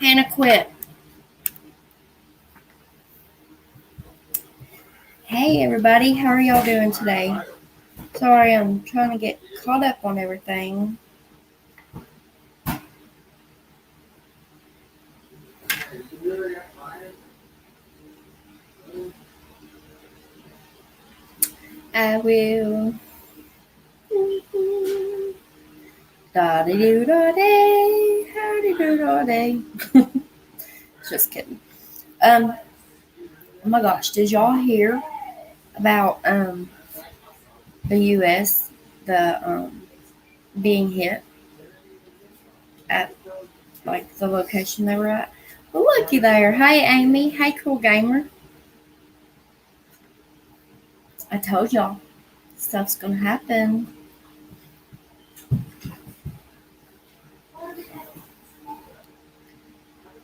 Hannah quit. Hey everybody, how are y'all doing today? Sorry, I'm trying to get caught up on everything. I will. Da dee doo da day, howdy doo da day. Just kidding. Oh my gosh, did y'all hear about the U.S. the being hit at like the location they were at? Well, looky there. Hey Amy. Hey cool gamer. I told y'all stuff's gonna happen.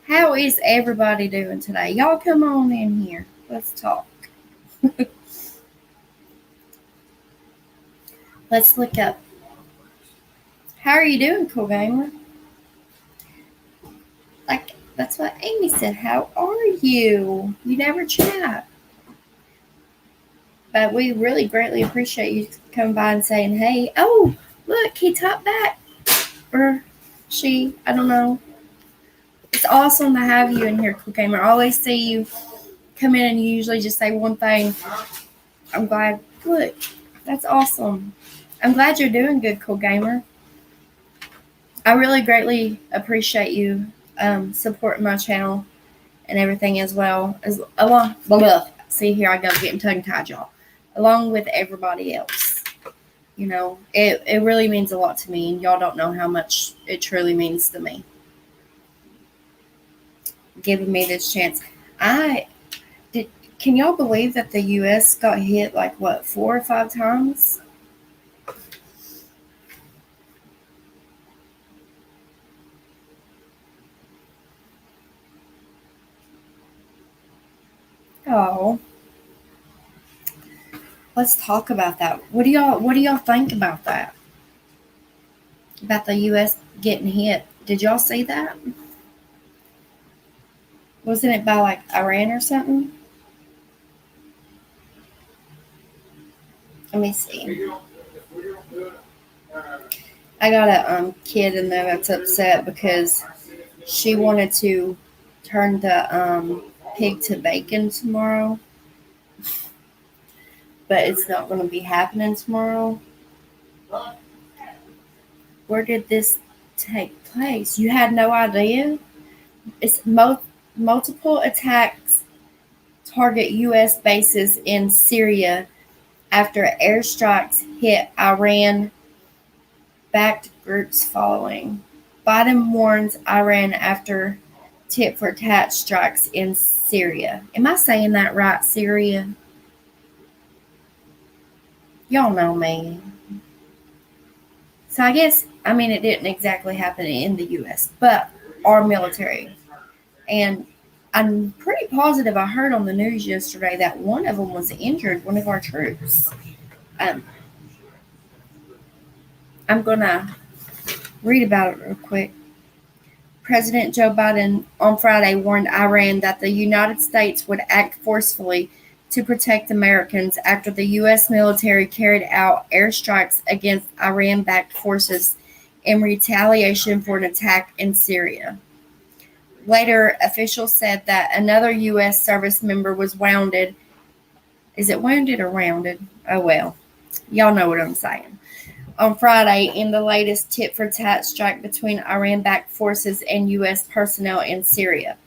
How is everybody doing today? Y'all come on in here. Let's talk. Let's look up. How are you doing, cool gamer? Like, that's what Amy said. How are you? You never chat. But we really greatly appreciate you coming by and saying, hey, oh, look, he talked back. Or she, I don't know. It's awesome to have you in here, cool gamer. I always see you come in and you usually just say one thing. I'm glad. Look, that's awesome. I'm glad you're doing good, cool gamer. I really greatly appreciate you supporting my channel and everything as well as along. See, here I go getting tongue tied, y'all. Along with everybody else, you know, it really means a lot to me, and y'all don't know how much it truly means to me. Giving me this chance, I did. Can y'all believe that the U.S. got hit like what 4 or 5 times? Oh. Let's talk about that. What do y'all think about that? About the US getting hit. Did y'all see that? Wasn't it by like Iran or something? Let me see. I got a kid in there that's upset because she wanted to turn the pig to bacon tomorrow, but it's not going to be happening tomorrow. Where did this take place? You had no idea? It's multiple attacks target U.S. bases in Syria after airstrikes hit Iran-backed groups following. Biden warns Iran after tit-for-tat strikes in Syria. Am I saying that right, Syria? Y'all know me. So I guess, I mean, it didn't exactly happen in the U.S., but our military. And I'm pretty positive I heard on the news yesterday that one of them was injured, one of our troops. Um, I'm going to read about it real quick. President Joe Biden on Friday warned Iran that the United States would act forcefully to protect Americans after the U.S. military carried out airstrikes against Iran-backed forces in retaliation for an attack in Syria. Later, officials said that another U.S. service member was wounded. Is it wounded or rounded? Oh, well. Y'all know what I'm saying. On Friday, in the latest tit-for-tat strike between Iran-backed forces and U.S. personnel in Syria.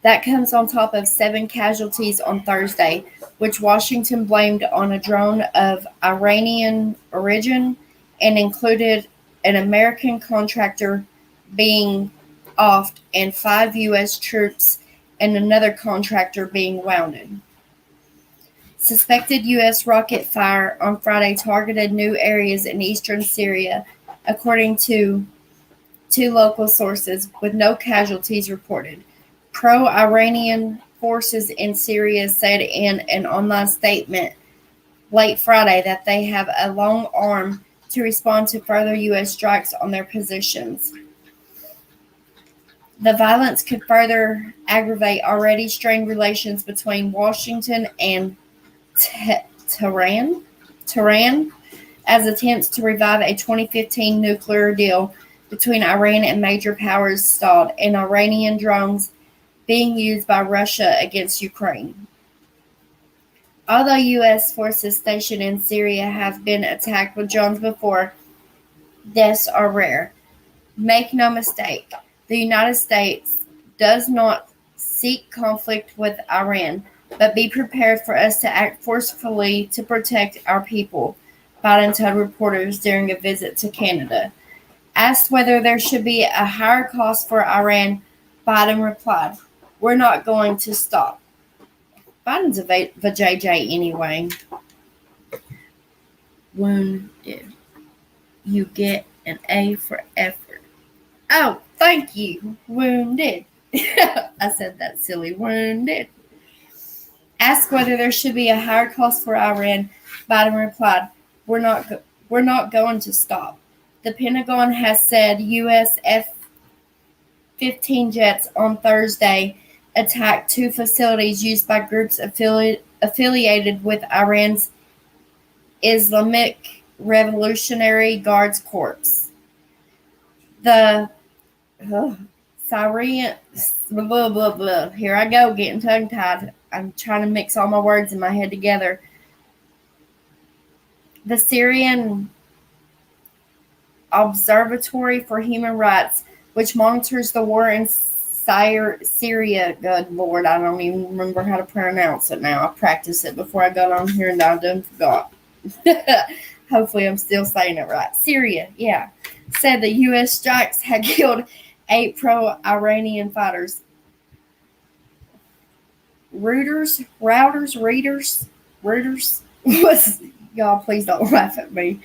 That comes on top of 7 casualties on Thursday, which Washington blamed on a drone of Iranian origin and included an American contractor being offed and 5 U.S. troops and another contractor being wounded. Suspected U.S. rocket fire on Friday targeted new areas in eastern Syria, according to 2 local sources, with no casualties reported. Pro-Iranian forces in Syria said in an online statement late Friday that they have a long arm to respond to further U.S. strikes on their positions. The violence could further aggravate already strained relations between Washington and Tehran, as attempts to revive a 2015 nuclear deal between Iran and major powers stalled, and Iranian drones being used by Russia against Ukraine. Although U.S. forces stationed in Syria have been attacked with drones before, deaths are rare. Make no mistake, the United States does not seek conflict with Iran, but be prepared for us to act forcefully to protect our people, Biden told reporters during a visit to Canada. Asked whether there should be a higher cost for Iran, Biden replied, "We're not going to stop." Biden's a vajayjay anyway. Wounded. You get an A for effort. Oh, thank you. Wounded. I said that silly. Wounded. Asked whether there should be a higher cost for Iran, Biden replied, we're not going to stop. The Pentagon has said U.S. F-15 jets on Thursday attacked two facilities used by groups affiliated with Iran's Islamic Revolutionary Guards Corps. The Syrian, blah, blah, blah. Here I go, getting tongue-tied. I'm trying to mix all my words in my head together. The Syrian Observatory for Human Rights, which monitors the war in Syria. Good Lord, I don't even remember how to pronounce it now. I practiced it before I got on here and I done forgot. Hopefully I'm still saying it right. Syria, yeah. Said the U.S. strikes had killed 8 pro-Iranian fighters. Reuters was, y'all please don't laugh at me,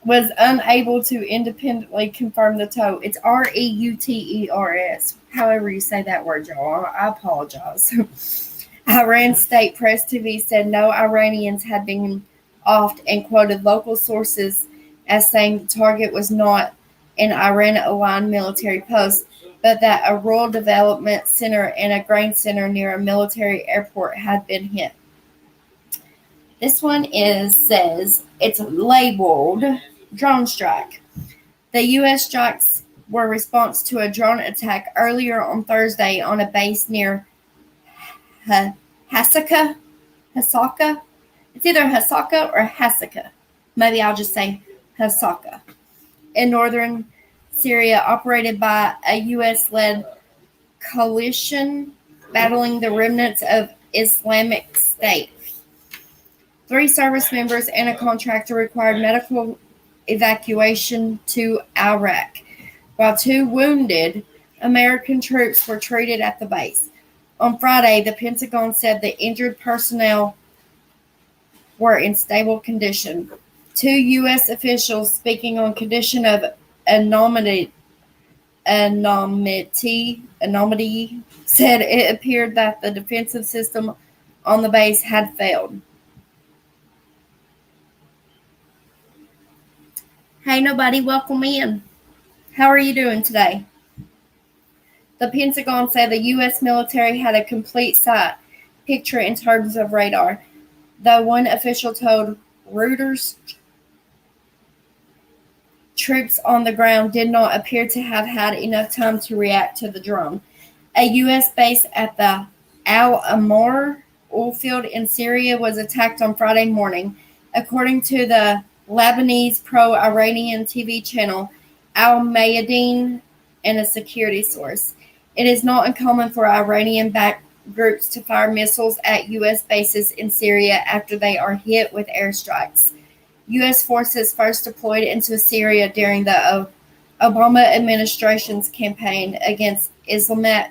was unable to independently confirm the toll. It's Reuters, however you say that word, y'all. I apologize. Iran's state press TV said no Iranians had been offed and quoted local sources as saying the target was not an Iran-aligned military post, but that a rural development center and a grain center near a military airport had been hit. This one says it's labeled drone strike. The U.S. strikes were a response to a drone attack earlier on Thursday on a base near Hasaka. It's either Hasaka or Hasaka. Maybe I'll just say Hasaka. In northern Syria, operated by a U.S.-led coalition battling the remnants of Islamic State. 3 service members and a contractor required medical evacuation to Iraq, while 2 wounded American troops were treated at the base. On Friday, the Pentagon said the injured personnel were in stable condition. 2 U.S. officials speaking on condition of anonymity said it appeared that the defensive system on the base had failed. Hey, nobody, welcome in. How are you doing today? The Pentagon said the U.S. military had a complete sight picture in terms of radar, though one official told Reuters troops on the ground did not appear to have had enough time to react to the drone. A U.S. base at the Al-Amr oil field in Syria was attacked on Friday morning, according to the Lebanese pro-Iranian TV channel Al-Mayadeen and a security source. It is not uncommon for Iranian-backed groups to fire missiles at U.S. bases in Syria after they are hit with airstrikes. U.S. forces first deployed into Syria during the Obama administration's campaign against Islamic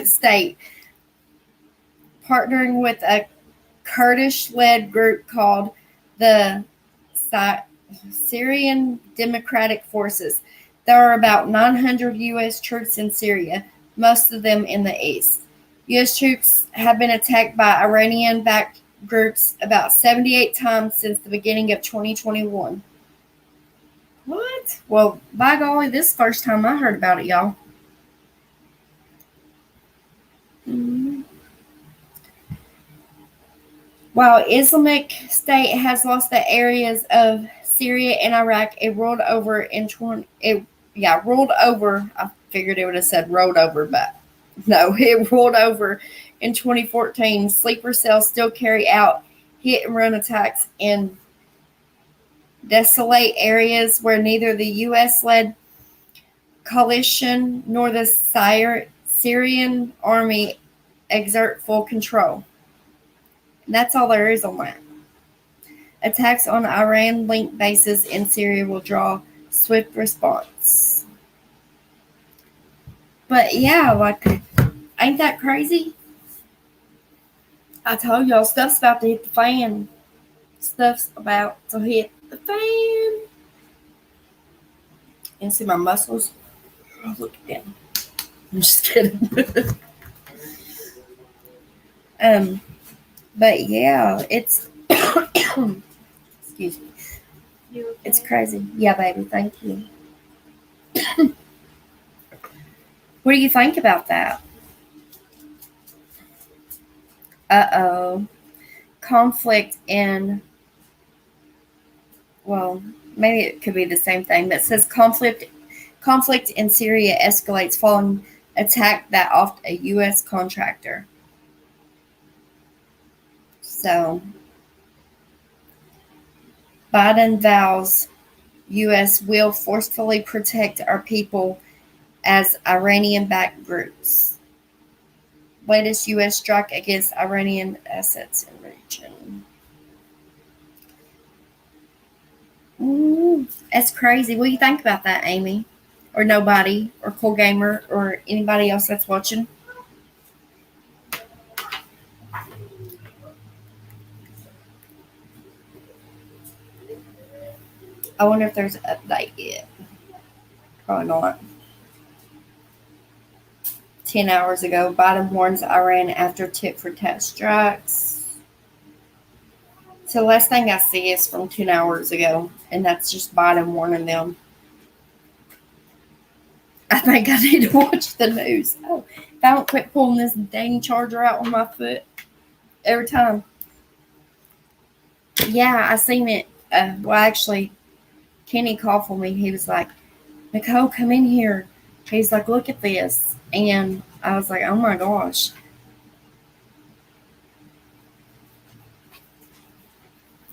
State, partnering with a Kurdish-led group called the Syrian Democratic Forces. There are about 900 U.S. troops in Syria, most of them in the east. U.S. troops have been attacked by Iranian-backed groups about 78 times since the beginning of 2021. What? Well, by golly, this is the first time I heard about it, y'all. Mm-hmm. While Islamic State has lost the areas of Syria and Iraq, it rolled over in rolled over. I figured it would have said rolled over, but no, it rolled over in 2014. Sleeper cells still carry out hit and run attacks in desolate areas where neither the U.S.-led coalition nor the Syrian army exert full control. And that's all there is on that. Attacks on Iran-linked bases in Syria will draw swift response. But yeah, like, ain't that crazy? I told y'all, stuff's about to hit the fan. Stuff's about to hit the fan. And see my muscles? Oh, look at them. I'm just kidding. But yeah, it's excuse me. You okay? It's crazy. Yeah, baby, thank you. What do you think about that? Uh-oh. Conflict in, well, maybe it could be the same thing, but it says conflict in Syria escalates following attack that off a U.S. contractor. So, Biden vows U.S. will forcefully protect our people as Iranian-backed groups. Latest U.S. strike against Iranian assets in region. That's crazy. What do you think about that, Amy? Or nobody? Or Cool Gamer? Or anybody else that's watching? I wonder if there's an update yet. Probably not. 10 hours ago, Biden warns Iran after tit-for-tat strikes. So the last thing I see is from 10 hours ago, and that's just Biden warning them. I think I need to watch the news. Oh, if I don't quit pulling this dang charger out on my foot every time. Yeah, I seen it. Well, actually, Kenny called for me. He was like, Nicole, come in here. He's like, look at this. And I was like, oh my gosh.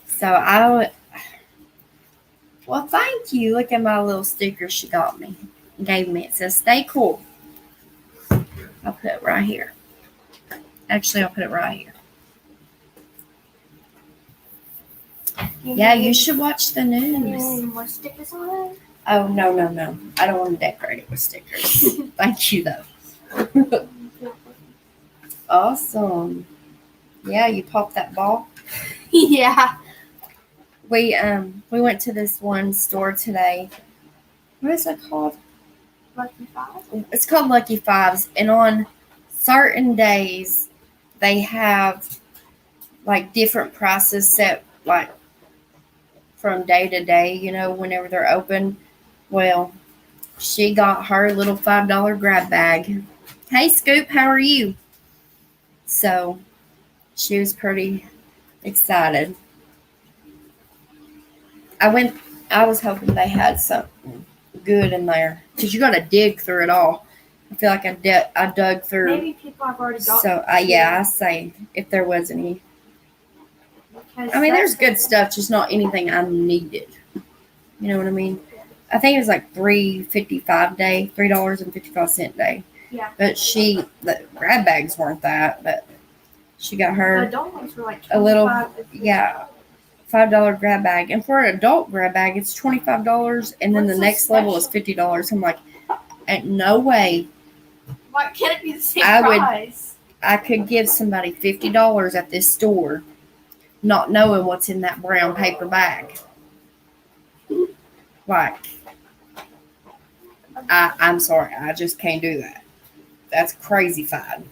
So well, thank you. Look at my little sticker she got me, gave me. It says, stay cool. I'll put it right here. Actually, I'll put it right here. Yeah, you should watch the news. Any more stickers on it? Oh, no. I don't want to decorate it with stickers. Thank you, though. Awesome. Yeah, you popped that ball. Yeah. We went to this one store today. What is it called? Lucky Five? It's called Lucky Fives, and on certain days they have like different prices set like from day to day, whenever they're open. Well, she got her little $5 grab bag. Hey Scoop, how are you? So she was pretty excited. I was hoping they had something good in there because you got to dig through it all. I feel like I dug through. Maybe people have already got. So I say if there was any. I mean, there's good stuff, just not anything I needed. You know what I mean? I think it was like $3.55 day, $3.55 day. Yeah. But the grab bags weren't that, but she got her The adult ones were like a little, $25. $5 grab bag, and for an adult grab bag, it's $25, and then What's the so next level is special? $50. I'm like, ain't no way Why can't it be the same price? I could give somebody $50 at this store, not knowing what's in that brown paper bag. Like, I'm sorry, I just can't do that. That's crazy-fied.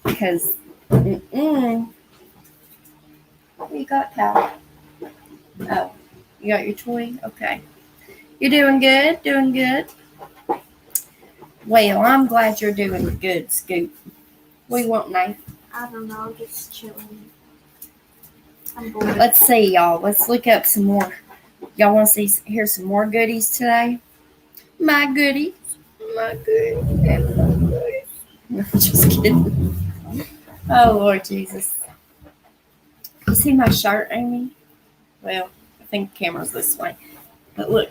Because, what you got, pal? Oh, you got your toy? Okay. You're doing good, doing good. Well, I'm glad you're doing good, Scoop. We want Nate. I don't know, just chilling. I'm bored. Let's see, y'all. Let's look up some more. Y'all want to hear some more goodies today? My goodies. My goodies. My goodies. No, just kidding. Oh, Lord Jesus. You see my shirt, Amy? Well, I think the camera's this way. But look.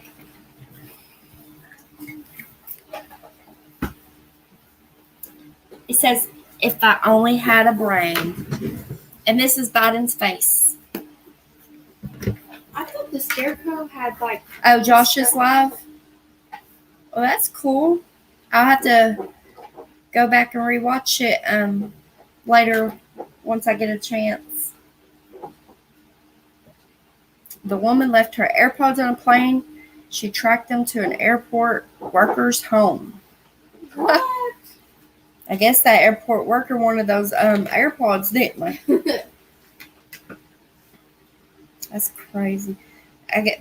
It says, if I only had a brain. And this is Biden's face. I thought the Scarecrow had like. Oh, Josh is live? Well, that's cool. I'll have to go back and rewatch it later once I get a chance. The woman left her AirPods on a plane. She tracked them to an airport worker's home. What? I guess that airport worker wanted those AirPods, didn't they? That's crazy.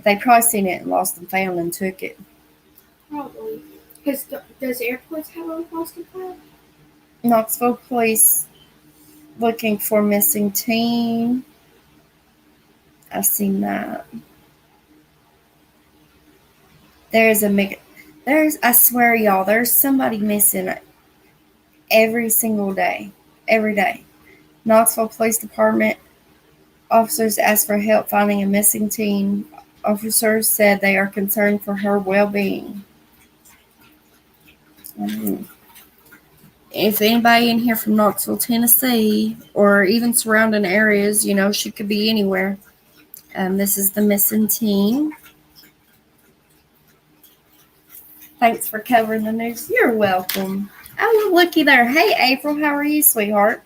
They probably seen it and lost and found and took it. Probably. Because does airports have a lost and found? Knoxville police looking for missing teen. I've seen that. I swear, y'all, there's somebody missing every single day. Every day. Knoxville Police Department officers asked for help finding a missing teen. Officers said they are concerned for her well-being. If anybody in here from Knoxville, Tennessee, or even surrounding areas, she could be anywhere. This is the missing teen. Thanks for covering the news. You're welcome. Oh, looky there. Hey, April, how are you, sweetheart?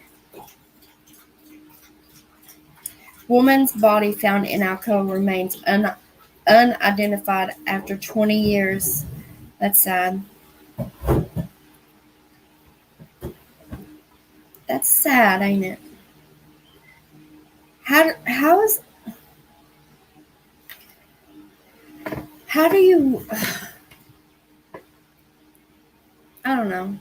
Woman's body found in alcove remains unidentified after 20 years. That's sad. That's sad, ain't it? How do you... I don't know.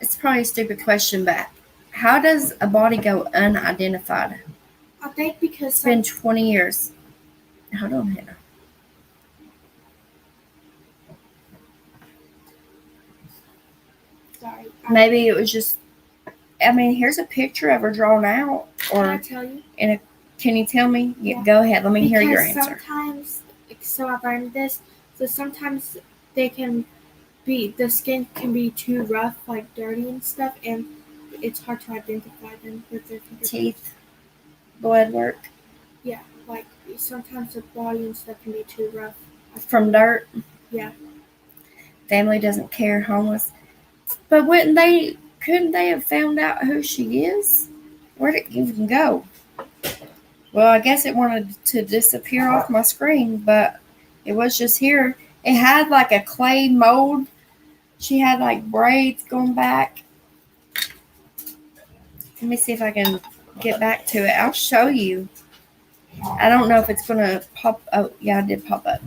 It's probably a stupid question, but how does a body go unidentified? I think because it's been 20 years. Hold on, Hannah. Sorry. Maybe it was just... here's a picture of her drawn out. Or can I tell you? Can you tell me? Yeah, go ahead. Let me hear your answer. Sometimes, so I've learned this. So sometimes the skin can be too rough, like dirty and stuff, and it's hard to identify them with their teeth, blood work. Yeah, like sometimes the body and stuff can be too rough. From dirt. Yeah. Family doesn't care. Homeless. But couldn't they have found out who she is? Where'd it even go? Well, I guess it wanted to disappear off my screen, but it was just here. It had like a clay mold. She had like braids going back. Let me see if I can get back to it. I'll show you. I don't know if it's going to pop. Oh, yeah, it did pop up.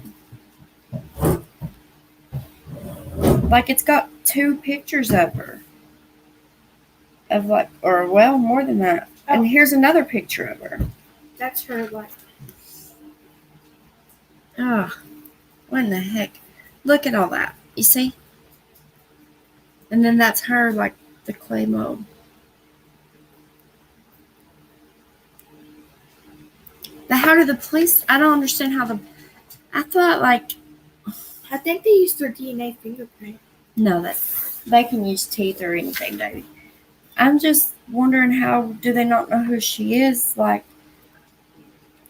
Like it's got 2 pictures of her. Of more than that. Oh. And here's another picture of her. That's her, Oh, what in the heck? Look at all that. You see? And then that's her, like the clay mold. But how do the police... I don't understand how I thought I think they used their DNA fingerprint. No, they can use teeth or anything, baby. I'm just wondering, how do they not know who she is? Like,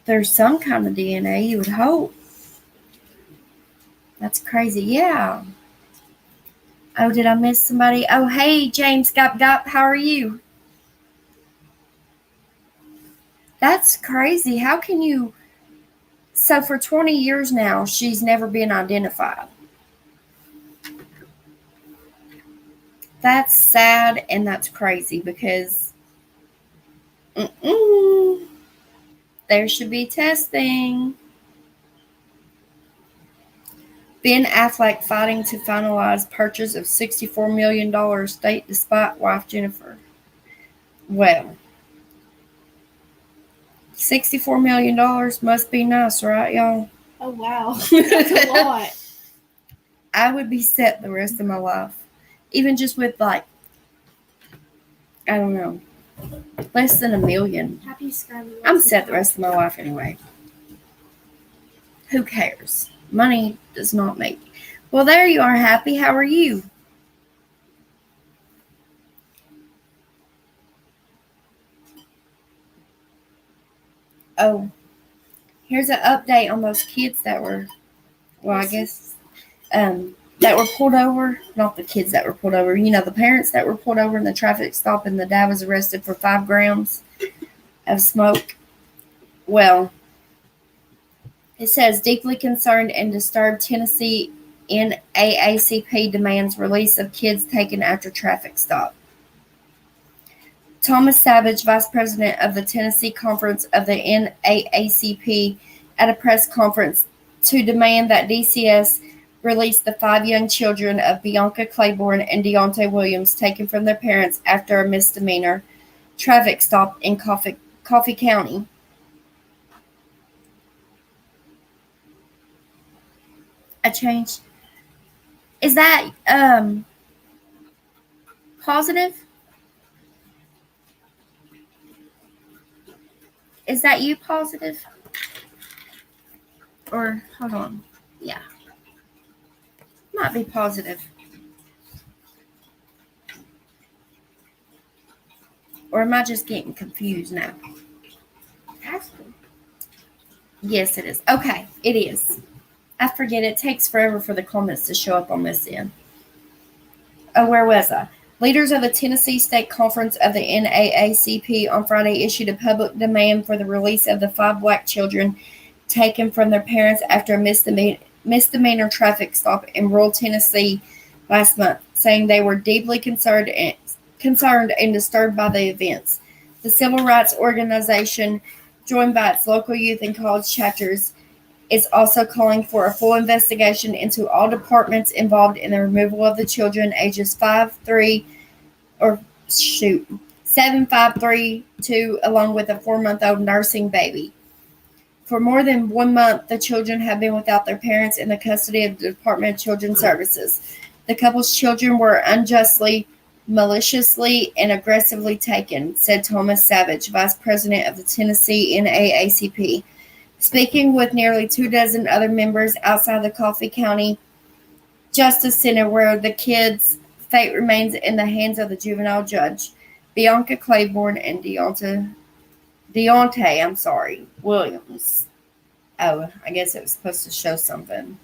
there's some kind of DNA, you would hope. That's crazy. Yeah. Oh, did I miss somebody? Oh, hey, James Gop Gop, how are you? That's crazy. How can you... So for 20 years now, she's never been identified. That's sad and that's crazy because there should be testing. Ben Affleck fighting to finalize purchase of $64 million estate despite wife Jennifer. Well, $64 million must be nice, right, y'all? Oh wow, that's a lot. I would be set the rest of my life. Even just with, like, I don't know, less than $1 million. Happy Skylar. I'm set the rest of my life anyway. Who cares? Money does not make. Well, there you are, Happy. How are you? Oh, here's an update on those kids that were, well, I guess, that were pulled over. Not the kids that were pulled over. You know, the parents that were pulled over in the traffic stop and the dad was arrested for 5 grams of smoke. Well, it says, deeply concerned and disturbed, Tennessee NAACP demands release of kids taken after traffic stop. Thomas Savage, vice president of the Tennessee Conference of the NAACP, at a press conference to demand that DCS release the 5 young children of Bianca Claiborne and Deontay Williams taken from their parents after a misdemeanor traffic stop in Coffee County. A change. Is that positive? Is that you positive? Or hold on. Yeah. Might be positive. Or am I just getting confused now? Yes, it is. Okay, it is. I forget, it takes forever for the comments to show up on this end. Oh, where was I? Leaders of the Tennessee State Conference of the NAACP on Friday issued a public demand for the release of the 5 black children taken from their parents after a misdemeanor traffic stop in rural Tennessee last month, saying they were deeply concerned and disturbed by the events. The civil rights organization, joined by its local youth and college chapters, is also calling for a full investigation into all departments involved in the removal of the children ages 7, 5, 3, 2, along with a 4-month-old nursing baby. For more than 1 month, the children have been without their parents in the custody of the Department of Children's Services. The couple's children were unjustly, maliciously, and aggressively taken, said Thomas Savage, vice president of the Tennessee NAACP. Speaking with nearly 24 other members outside the Coffee County Justice Center, where the kids' fate remains in the hands of the juvenile judge, Bianca Claiborne and Deontay Williams. Oh, I guess it was supposed to show something.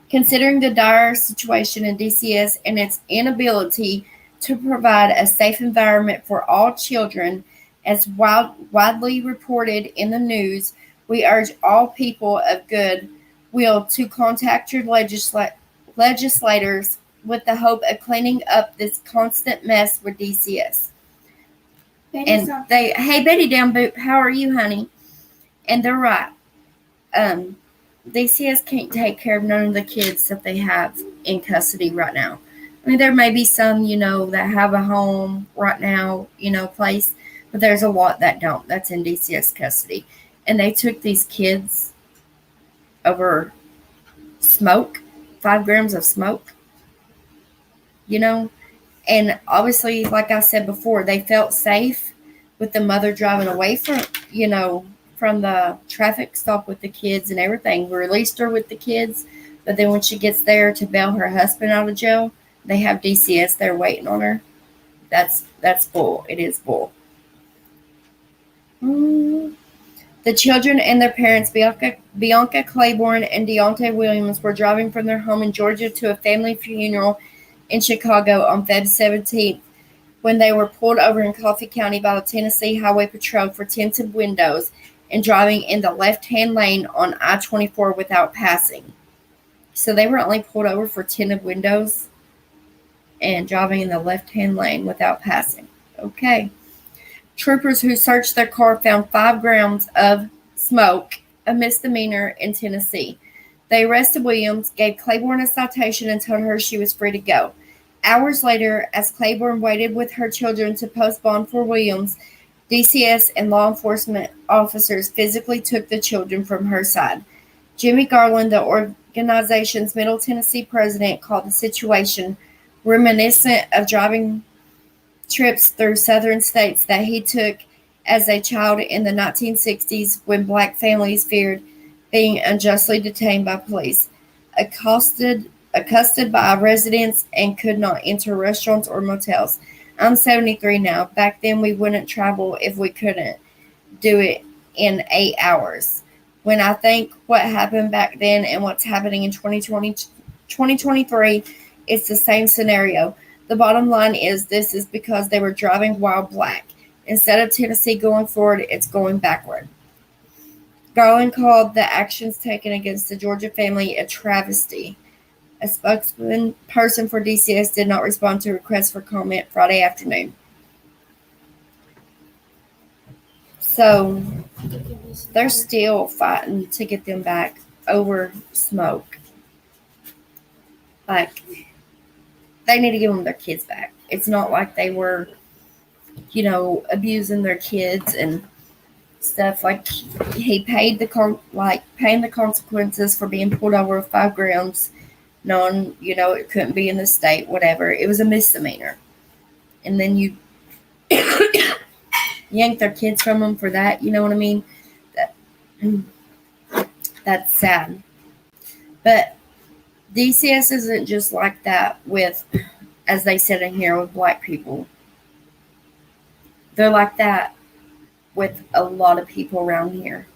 Considering the dire situation in DCS and its inability to provide a safe environment for all children, as widely reported in the news, we urge all people of good will to contact your legislators with the hope of cleaning up this constant mess with DCS. Hey Betty Down Boot, how are you, honey? And they're right. DCS can't take care of none of the kids that they have in custody right now. I mean, there may be some, that have a home right now, place, but there's a lot that don't. That's in DCS custody. And they took these kids over smoke, 5 grams of smoke, and obviously, like I said before, they felt safe with the mother driving away from the traffic stop with the kids and everything. We released her with the kids, but then when she gets there to bail her husband out of jail, they have DCS there waiting on her. That's bull. It is bull. The children and their parents, Bianca Claiborne and Deontay Williams, were driving from their home in Georgia to a family funeral in Chicago on February 17th when they were pulled over in Coffee County by the Tennessee Highway Patrol for tinted windows and driving in the left-hand lane on I-24 without passing. So they were only pulled over for tinted windows and driving in the left-hand lane without passing. Okay. Troopers who searched their car found 5 grams of smoke, a misdemeanor in Tennessee. They arrested Williams, gave Claiborne a citation, and told her she was free to go. Hours later, as Claiborne waited with her children to post bond for Williams, DCS and law enforcement officers physically took the children from her side. Jimmy Garland, the organization's Middle Tennessee president, called the situation reminiscent of driving trips through southern states that he took as a child in the 1960s when black families feared being unjustly detained by police, accosted by residents, and could not enter restaurants or motels. I'm 73 now. Back then, we wouldn't travel if we couldn't do it in 8 hours. When I think what happened back then and what's happening in 2023, it's the same scenario. The bottom line is this is because they were driving while black. Instead of Tennessee going forward, it's going backward. Garland called the actions taken against the Georgia family a travesty. A spokesperson for DCS did not respond to requests for comment Friday afternoon. So they're still fighting to get them back over smoke. Like, they need to give them their kids back. It's not like they were, abusing their kids and stuff. Like, he paid paying the consequences for being pulled over 5 grams, knowing, it couldn't be in the state, whatever. It was a misdemeanor. And then you yank their kids from them for that, you know what I mean? That's sad. But DCS isn't just like that with, as they said in here, with black people. They're like that with a lot of people around here.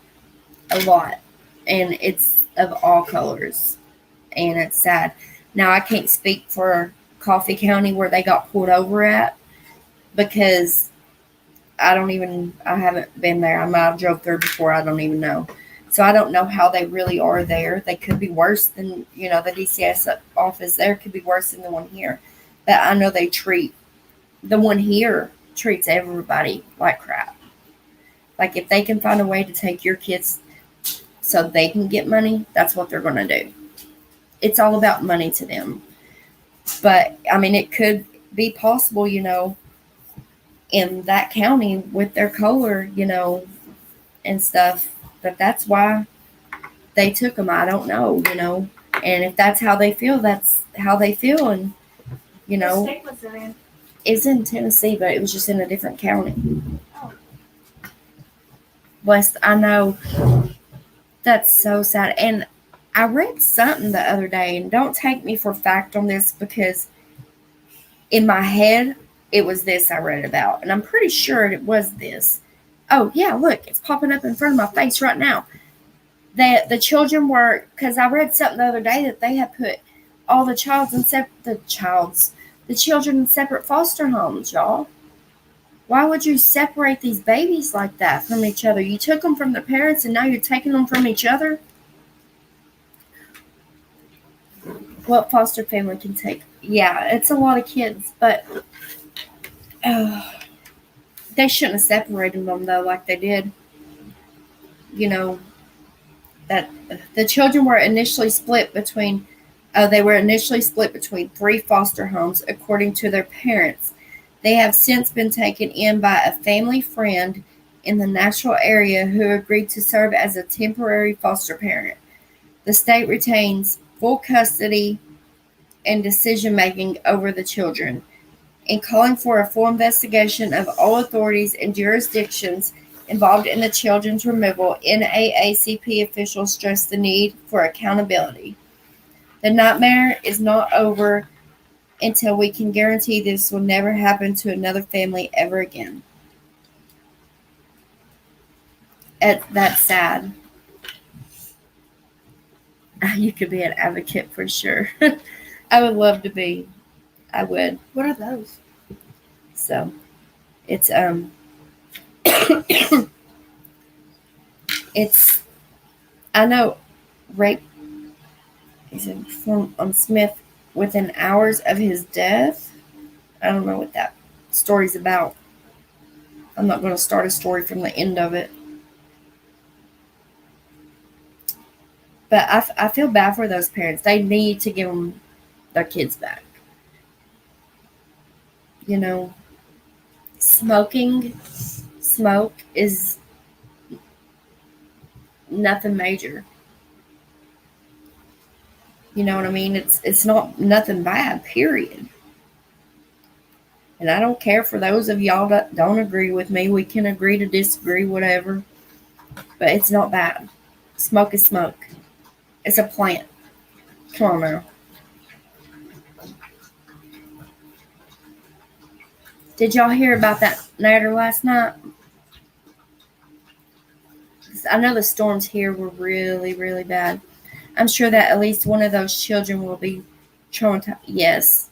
A lot. And it's of all colors. And it's sad. Now, I can't speak for Coffee County where they got pulled over at, because I haven't been there. I might have drove through before. I don't even know. So I don't know how they really are there. They could be worse than, the DCS office there could be worse than the one here. But I know the one here treats everybody like crap. Like, if they can find a way to take your kids so they can get money, that's what they're going to do. It's all about money to them. But, it could be possible, in that county with their color, and stuff. But that's why they took them. I don't know, And if that's how they feel, that's how they feel. And, What state was it in? It's in Tennessee, but it was just in a different county. Oh. West, I know. That's so sad. And I read something the other day, and don't take me for fact on this, because in my head, it was this I read about. And I'm pretty sure it was this. Oh, yeah, look, it's popping up in front of my face right now. That the children were, because I read something the other day that they had put all the children in separate foster homes, y'all. Why would you separate these babies like that from each other? You took them from their parents and now you're taking them from each other? What foster family can take? Yeah, it's a lot of kids, but they shouldn't have separated them, though, like they did. That the children were initially split between 3 foster homes, according to their parents. They have since been taken in by a family friend in the Nashville area who agreed to serve as a temporary foster parent. The state retains full custody and decision-making over the children. In calling for a full investigation of all authorities and jurisdictions involved in the children's removal, NAACP officials stressed the need for accountability. The nightmare is not over until we can guarantee this will never happen to another family ever again. That's sad. You could be an advocate for sure. I would love to be. I would. What are those? So, it's it's, I know, rape is informed on Smith within hours of his death. I don't know what that story's about. I'm not going to start a story from the end of it. But I feel bad for those parents. They need to give them their kids back. You know, smoke is nothing major. You know what I mean? It's not nothing bad, period. And I don't care for those of y'all that don't agree with me. We can agree to disagree, whatever. But it's not bad. Smoke is smoke. It's a plant. Come on now. Did y'all hear about that natter last night? I know the storms here were really, really bad. I'm sure that at least one of those children will be traumatized. Yes.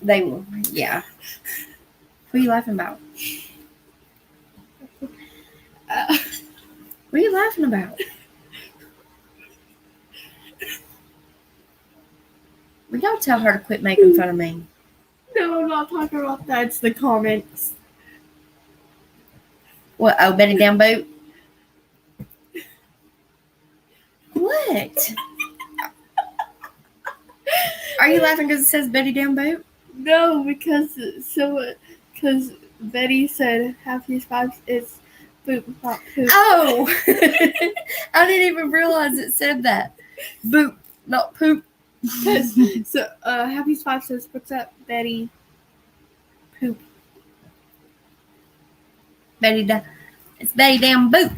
They will. Yeah. What are you laughing about? What are you laughing about? We gotta tell her to quit making fun of me. No, I'm not talking about that. It's the comments. What? Oh, Betty Down Boot? What? Are you laughing because it says Betty Down Boot? No, because Betty said half these vibes is boop, not poop. Oh! I didn't even realize it said that. Boop, not poop. So Happy Five says, "What's up, Betty?" Poop. It's Betty Down Boot.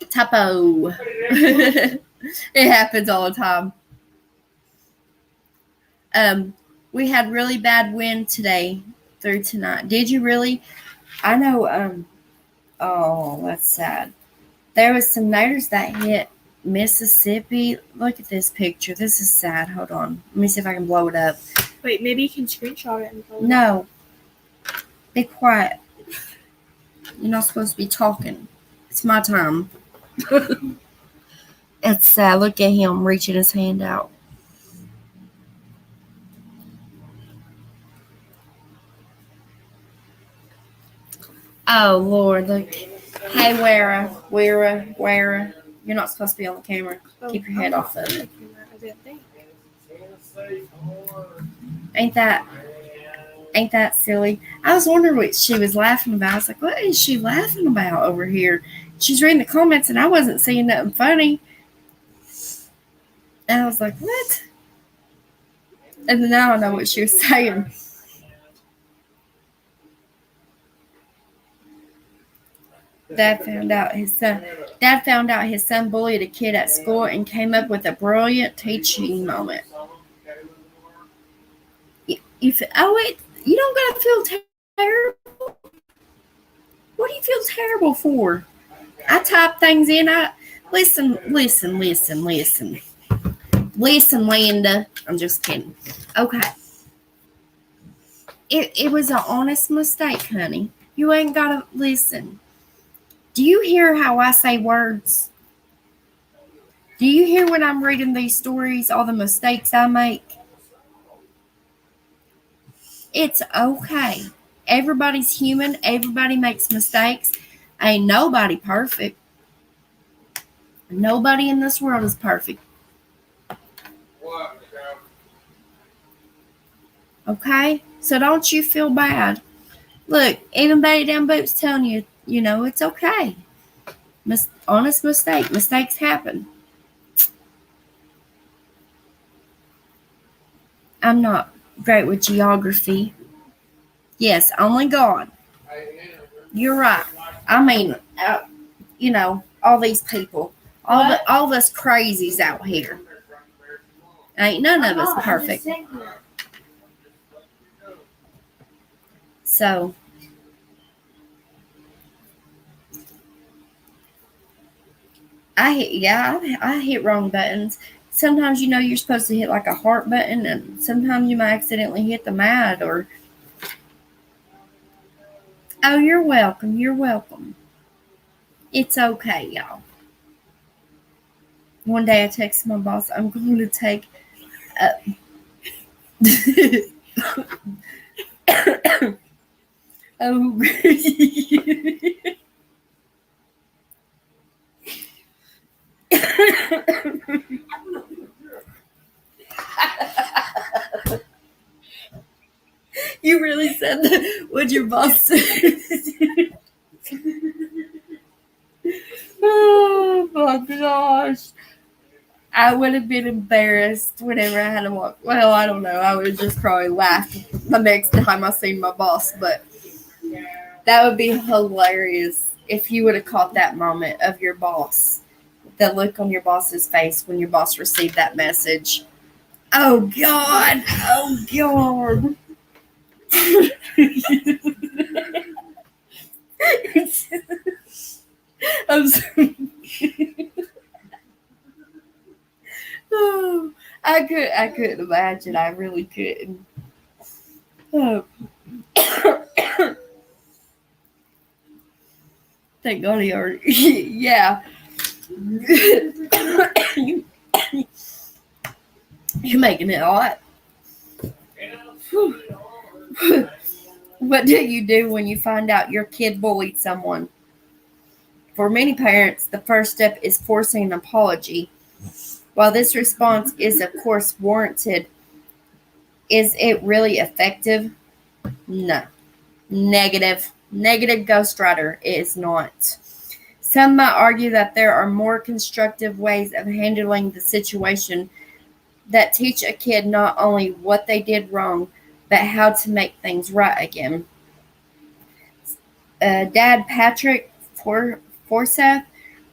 Typo. It happens all the time. We had really bad wind today through tonight. Did you really? I know. Oh, that's sad. There was some natives that hit Mississippi. Look at this picture. This is sad. Hold on. Let me see if I can blow it up. Wait, maybe you can screenshot it and blow it up. No. Be quiet. You're not supposed to be talking. It's my time. It's sad. Look at him reaching his hand out. Oh, Lord. Look. Hey, Wera. You're not supposed to be on the camera. Keep your head off of it. I didn't think. Ain't that silly? I was wondering what she was laughing about. I was like, what is she laughing about over here? She's reading the comments and I wasn't seeing nothing funny. And I was like, what? And then now I know what she was saying. Dad found out his son bullied a kid at school and came up with a brilliant teaching moment. You don't gotta feel terrible. What do you feel terrible for? I type things in. Listen, Linda. I'm just kidding. Okay. It was an honest mistake, honey. You ain't gotta listen. Do you hear how I say words? Do you hear when I'm reading these stories, all the mistakes I make? It's okay. Everybody's human. Everybody makes mistakes. Ain't nobody perfect. Nobody in this world is perfect. Okay? So don't you feel bad. Look, even Betty Down Boot's telling you, it's okay. Honest mistake. Mistakes happen. I'm not great with geography. Yes, only God. You're right. I mean, all these people. All us crazies out here. Ain't none of us perfect. So, I hit wrong buttons. Sometimes you're supposed to hit like a heart button, and sometimes you might accidentally hit the mad or. Oh, you're welcome. It's okay, y'all. One day I texted my boss, I'm going to take You really said that? Would your boss? Oh my gosh. I would have been embarrassed whenever I had to walk. Well, I don't know. I would just probably laugh the next time I seen my boss, but that would be hilarious if you would have caught that moment of your boss, the look on your boss's face when your boss received that message. Oh God! Oh God! I'm sorry. Oh, I couldn't imagine. I really couldn't. Oh. Thank God he already. Yeah. you, you're making it hot. What do you do when you find out your kid bullied someone? For many parents, the first step is forcing an apology. While this response is, of course, warranted, is it really effective? No. Negative. Negative ghostwriter. It is not. Some might argue that there are more constructive ways of handling the situation that teach a kid not only what they did wrong, but how to make things right again. Dad Patrick Forsyth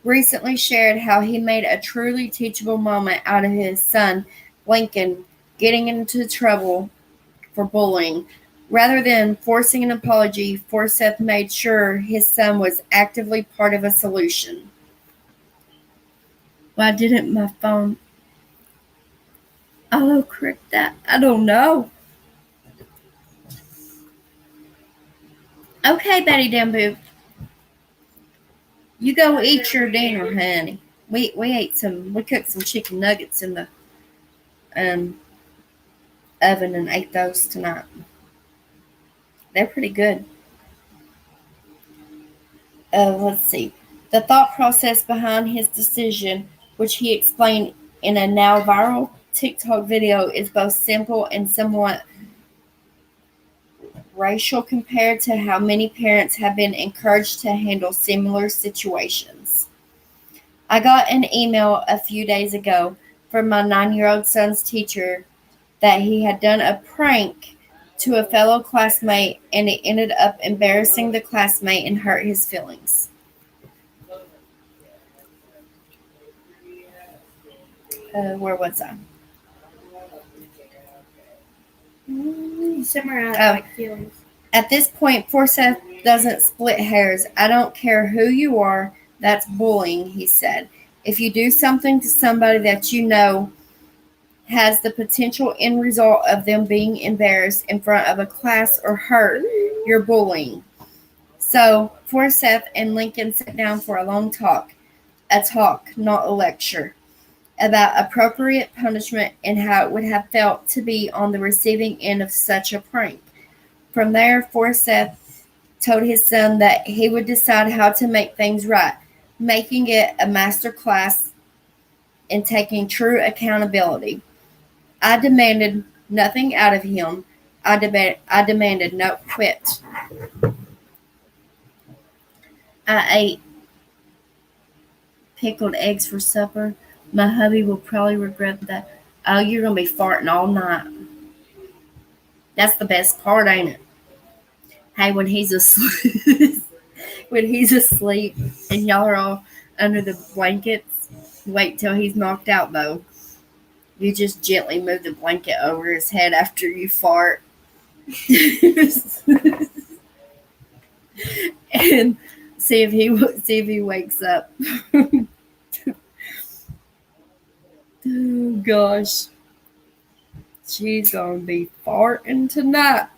recently shared how he made a truly teachable moment out of his son, Lincoln, getting into trouble for bullying. Rather than forcing an apology, Forsyth made sure his son was actively part of a solution. Why didn't my phone correct that? I don't know. Okay, Betty Damboo. You go eat your dinner, honey. We cooked some chicken nuggets in the um oven and ate those tonight. They're pretty good. Let's see. The thought process behind his decision, which he explained in a now viral TikTok video, is both simple and somewhat racial compared to how many parents have been encouraged to handle similar situations. I got an email a few days ago from my 9-year-old son's teacher that he had done a prank to a fellow classmate and it ended up embarrassing the classmate and hurt his feelings. Where was I? Somewhere out like feelings. At this point, Forsyth doesn't split hairs. I don't care who you are. That's bullying, he said. If you do something to somebody that you know has the potential end result of them being embarrassed in front of a class or hurt, you're bullying. So Forsyth and Lincoln sat down for a long talk, not a lecture, about appropriate punishment and how it would have felt to be on the receiving end of such a prank. From there, Forsyth told his son that he would decide how to make things right, making it a master class in taking true accountability. I demanded nothing out of him. I demanded no quit. I ate pickled eggs for supper. My hubby will probably regret that. Oh, you're going to be farting all night. That's the best part, ain't it? Hey, when he's asleep, and y'all are all under the blankets, wait till he's knocked out, though. You just gently move the blanket over his head after you fart. And see if he wakes up. Oh gosh, she's gonna be farting tonight.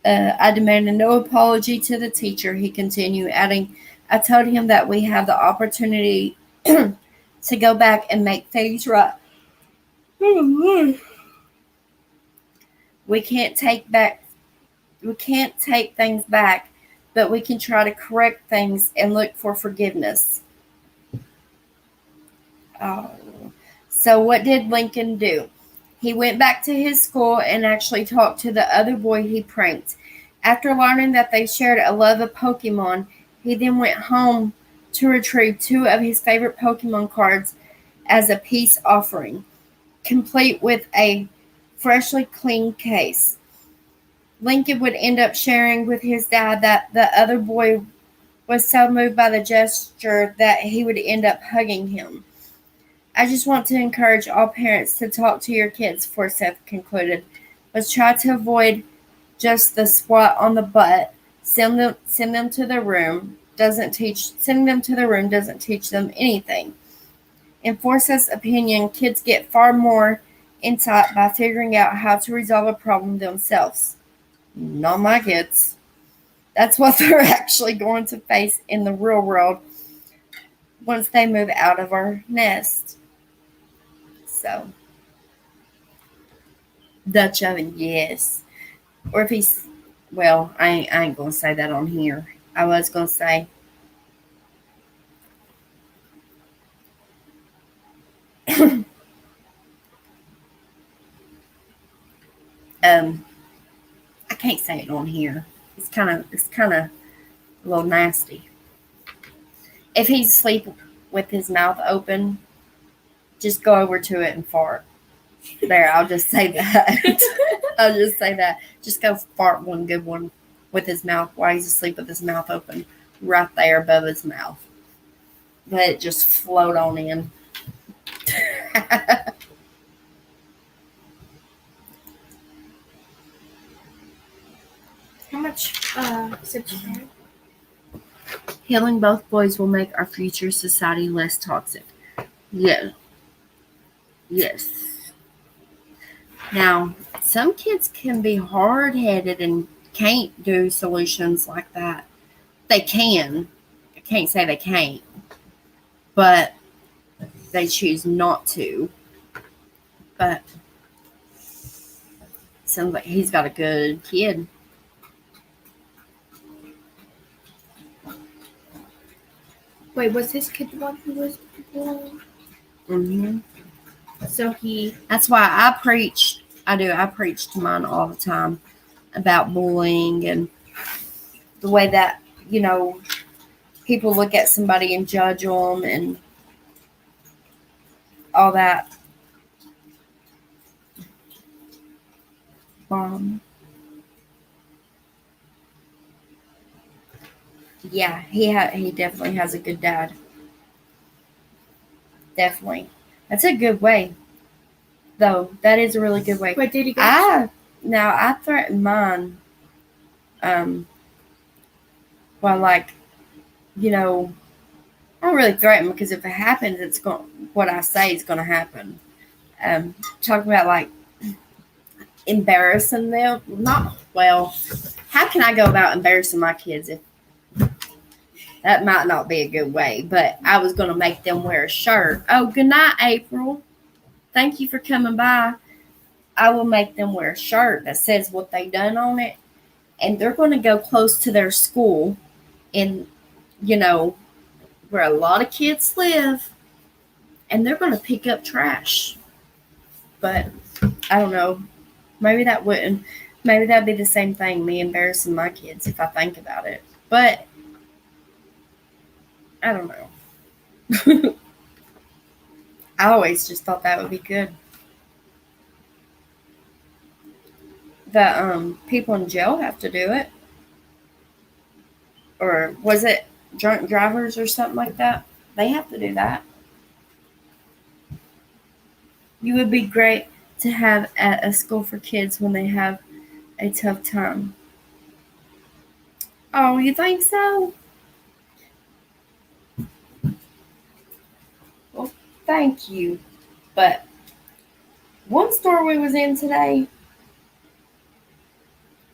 I demanded no apology to the teacher, he continued, adding, I told him that we have the opportunity to go back and make things right. We can't take things back, but we can try to correct things and look for forgiveness. Oh. So what did Lincoln do? He went back to his school and actually talked to the other boy he pranked. After learning that they shared a love of Pokemon, he then went home to retrieve two of his favorite Pokemon cards as a peace offering, complete with a freshly cleaned case. Lincoln would end up sharing with his dad that the other boy was so moved by the gesture that he would end up hugging him. I just want to encourage all parents to talk to your kids, Forsyth concluded. Let's try to avoid just the swat on the butt. Send them to the room. Sending them to the room doesn't teach them anything. In Forsyth's opinion, kids get far more insight by figuring out how to resolve a problem themselves. Not my kids. That's what they're actually going to face in the real world once they move out of our nest. So, Dutch oven, yes. Or if he's, well, I ain't going to say that on here. I was going to say, I can't say it on here. It's kind of a little nasty. If he's asleep with his mouth open, just go over to it and fart. There, I'll just say that. I'll just say that. Just go fart one good one with his mouth while he's asleep with his mouth open, right there above his mouth. Let it just float on in. How much subscribe? Healing both boys will make our future society less toxic. Yeah. Yes. Now, some kids can be hard-headed and can't do solutions like that. They can. I can't say they can't. But they choose not to. But sounds like he's got a good kid. Wait, was his kid the one who was born? Mm-hmm. So he. That's why I preach. I preach to mine all the time about bullying and the way that, people look at somebody and judge them and all that. Yeah, he definitely has a good dad. Definitely. That's a good way. Though, that is a really good way. Wait, did he go? I threatened mine. Well, I don't really threaten because if it happens, what I say is going to happen. Talking about embarrassing them. How can I go about embarrassing my kids if that might not be a good way, but I was going to make them wear a shirt. Oh, good night, April. Thank you for coming by. I will make them wear a shirt that says what they done on it, and they're going to go close to their school in, where a lot of kids live, and they're going to pick up trash. But I don't know. Maybe that'd be the same thing, me embarrassing my kids if I think about it. But I don't know. I always just thought that would be good. The people in jail have to do it. Or was it drunk drivers or something like that? They have to do that. You would be great to have at a school for kids when they have a tough time. Oh, you think so? Well, thank you. But one store we was in today,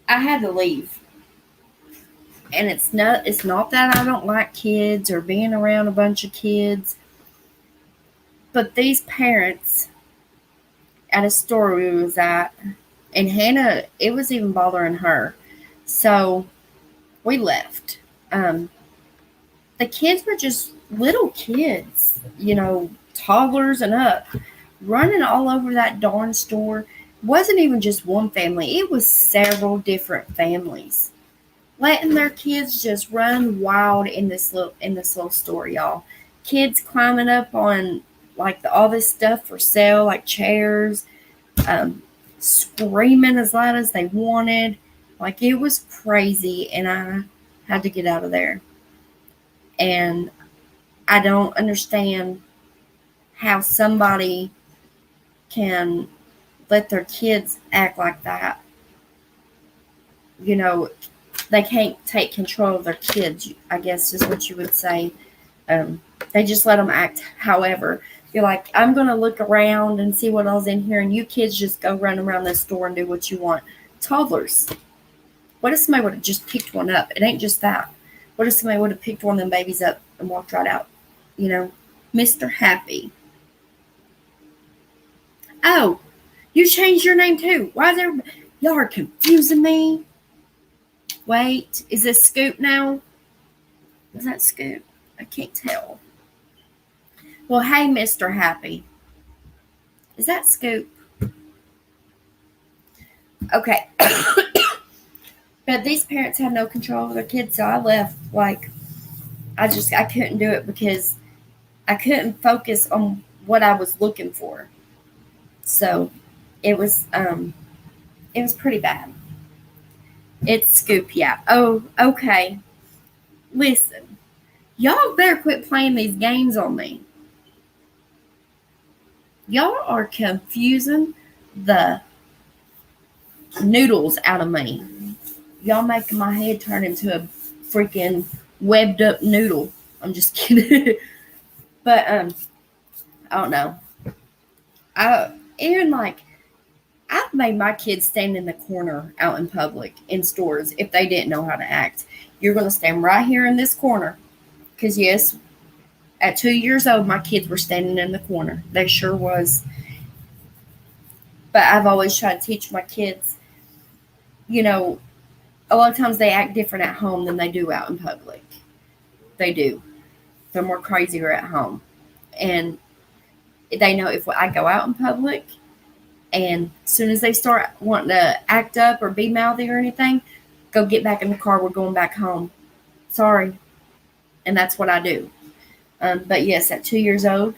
I had to leave. And it's not that I don't like kids or being around a bunch of kids. But these parents at a store we was at, and Hannah, it was even bothering her. So we left. The kids were just little kids, toddlers and up, running all over that darn store. Wasn't even just one family, it was several different families letting their kids just run wild in this little store, y'all. Kids climbing up on like all this stuff for sale, like chairs, screaming as loud as they wanted. Like it was crazy, and I had to get out of there. And I don't understand how somebody can let their kids act like that. You know, they can't take control of their kids, I guess is what you would say. They just let them act however. You're like, I'm going to look around and see what all's in here, and you kids just go run around this store and do what you want. Toddlers. What if somebody would have just picked one up? It ain't just that. What if somebody would have picked one of them babies up and walked right out? You know, Mr. Happy. Oh, you changed your name too. Why is there? Y'all are confusing me. Wait, is this Scoop now? Is that Scoop? I can't tell. Well, hey, Mr. Happy. Is that Scoop? Okay. But these parents have no control over their kids, so I left. Like, I couldn't do it because I couldn't focus on what I was looking for. So it was pretty bad. It's Scoop, yeah. Oh, okay. Listen, y'all better quit playing these games on me. Y'all are confusing the noodles out of me. Y'all making my head turn into a freaking webbed up noodle. I'm just kidding. But I don't know. I've made my kids stand in the corner out in public in stores if they didn't know how to act. You're going to stand right here in this corner. Because yes, at 2 years old, my kids were standing in the corner. They sure was. But I've always tried to teach my kids, you know, a lot of times they act different at home than they do out in public. They do. They're more crazier at home. And they know if I go out in public and as soon as they start wanting to act up or be mouthy or anything, go get back in the car. We're going back home. Sorry. And that's what I do. But yes, at 2 years old,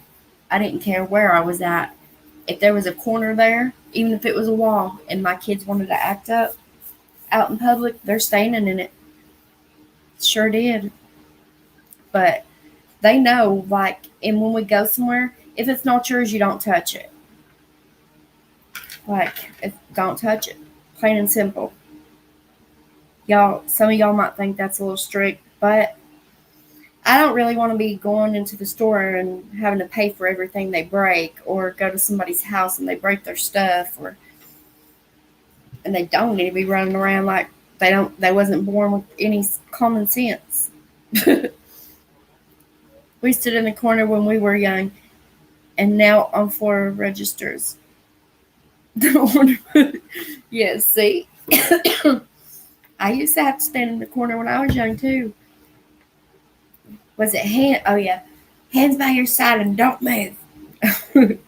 I didn't care where I was at. If there was a corner there, even if it was a wall, and my kids wanted to act up out in public, they're standing in it. Sure did. But they know, like, and when we go somewhere, if it's not yours, you don't touch it. Like, don't touch it. Plain and simple. Y'all, some of y'all might think that's a little strict, but I don't really want to be going into the store and having to pay for everything they break, or go to somebody's house and they break their stuff, and they don't need to be running around like they wasn't born with any common sense. We stood in the corner when we were young, and now on floor registers. Yes, see? I used to have to stand in the corner when I was young too. Was it oh yeah, hands by your side and don't move. Then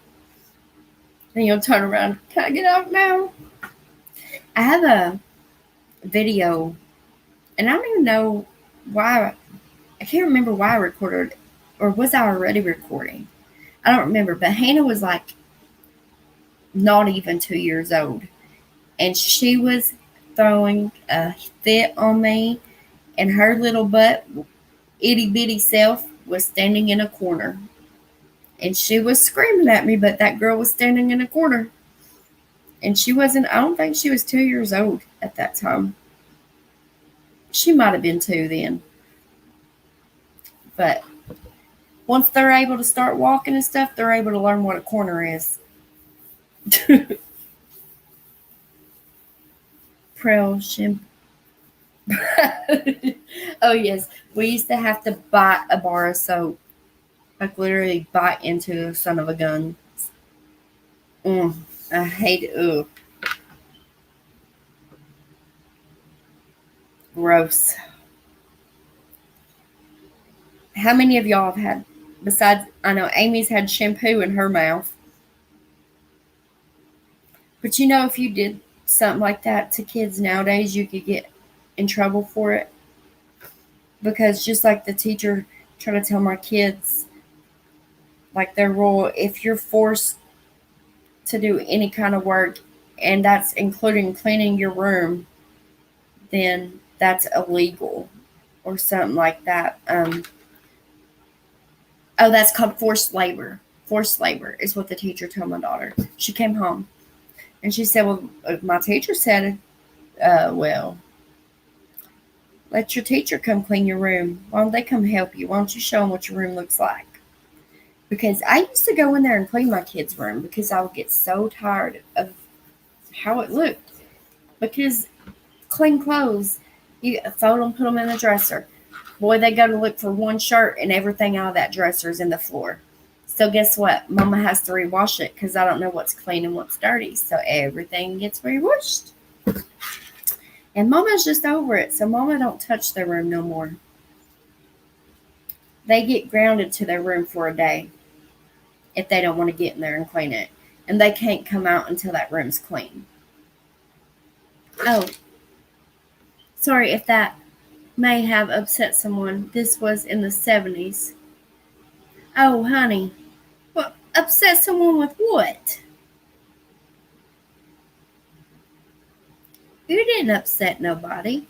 you'll turn around. Can I get out now? I have a video, and I don't even know why. I can't remember why I recorded, or was I already recording? I don't remember. But Hannah was like not even 2 years old, and she was throwing a fit on me, and her little butt, itty bitty self, was standing in a corner. And she was screaming at me, but that girl was standing in a corner. And I don't think she was 2 years old at that time. She might have been 2 then. But once they're able to start walking and stuff, they're able to learn what a corner is. Oh, yes. We used to have to bite a bar of soap. Like literally bite into the son of a gun. I hate it. Ugh. Gross. How many of y'all have had Besides, I know Amy's had shampoo in her mouth. But if you did something like that to kids nowadays, you could get in trouble for it. Because just like the teacher tried to tell my kids, like their rule, if you're forced to do any kind of work, and that's including cleaning your room, then that's illegal or something like that. That's called forced labor. Forced labor is what the teacher told my daughter. She came home and she said, well, my teacher said, well, let your teacher come clean your room. Why don't they come help you? Why don't you show them what your room looks like? Because I used to go in there and clean my kids' room because I would get so tired of how it looked. Because clean clothes, you fold them, put them in the dresser. Boy, they go to look for one shirt and everything out of that dresser is in the floor. So guess what? Mama has to rewash it because I don't know what's clean and what's dirty. So everything gets rewashed. And Mama's just over it. So Mama don't touch their room no more. They get grounded to their room for a day if they don't want to get in there and clean it. And they can't come out until that room's clean. Oh, sorry if that may have upset someone. This was in the 70s. Oh, honey. Well, upset someone with what? You didn't upset nobody.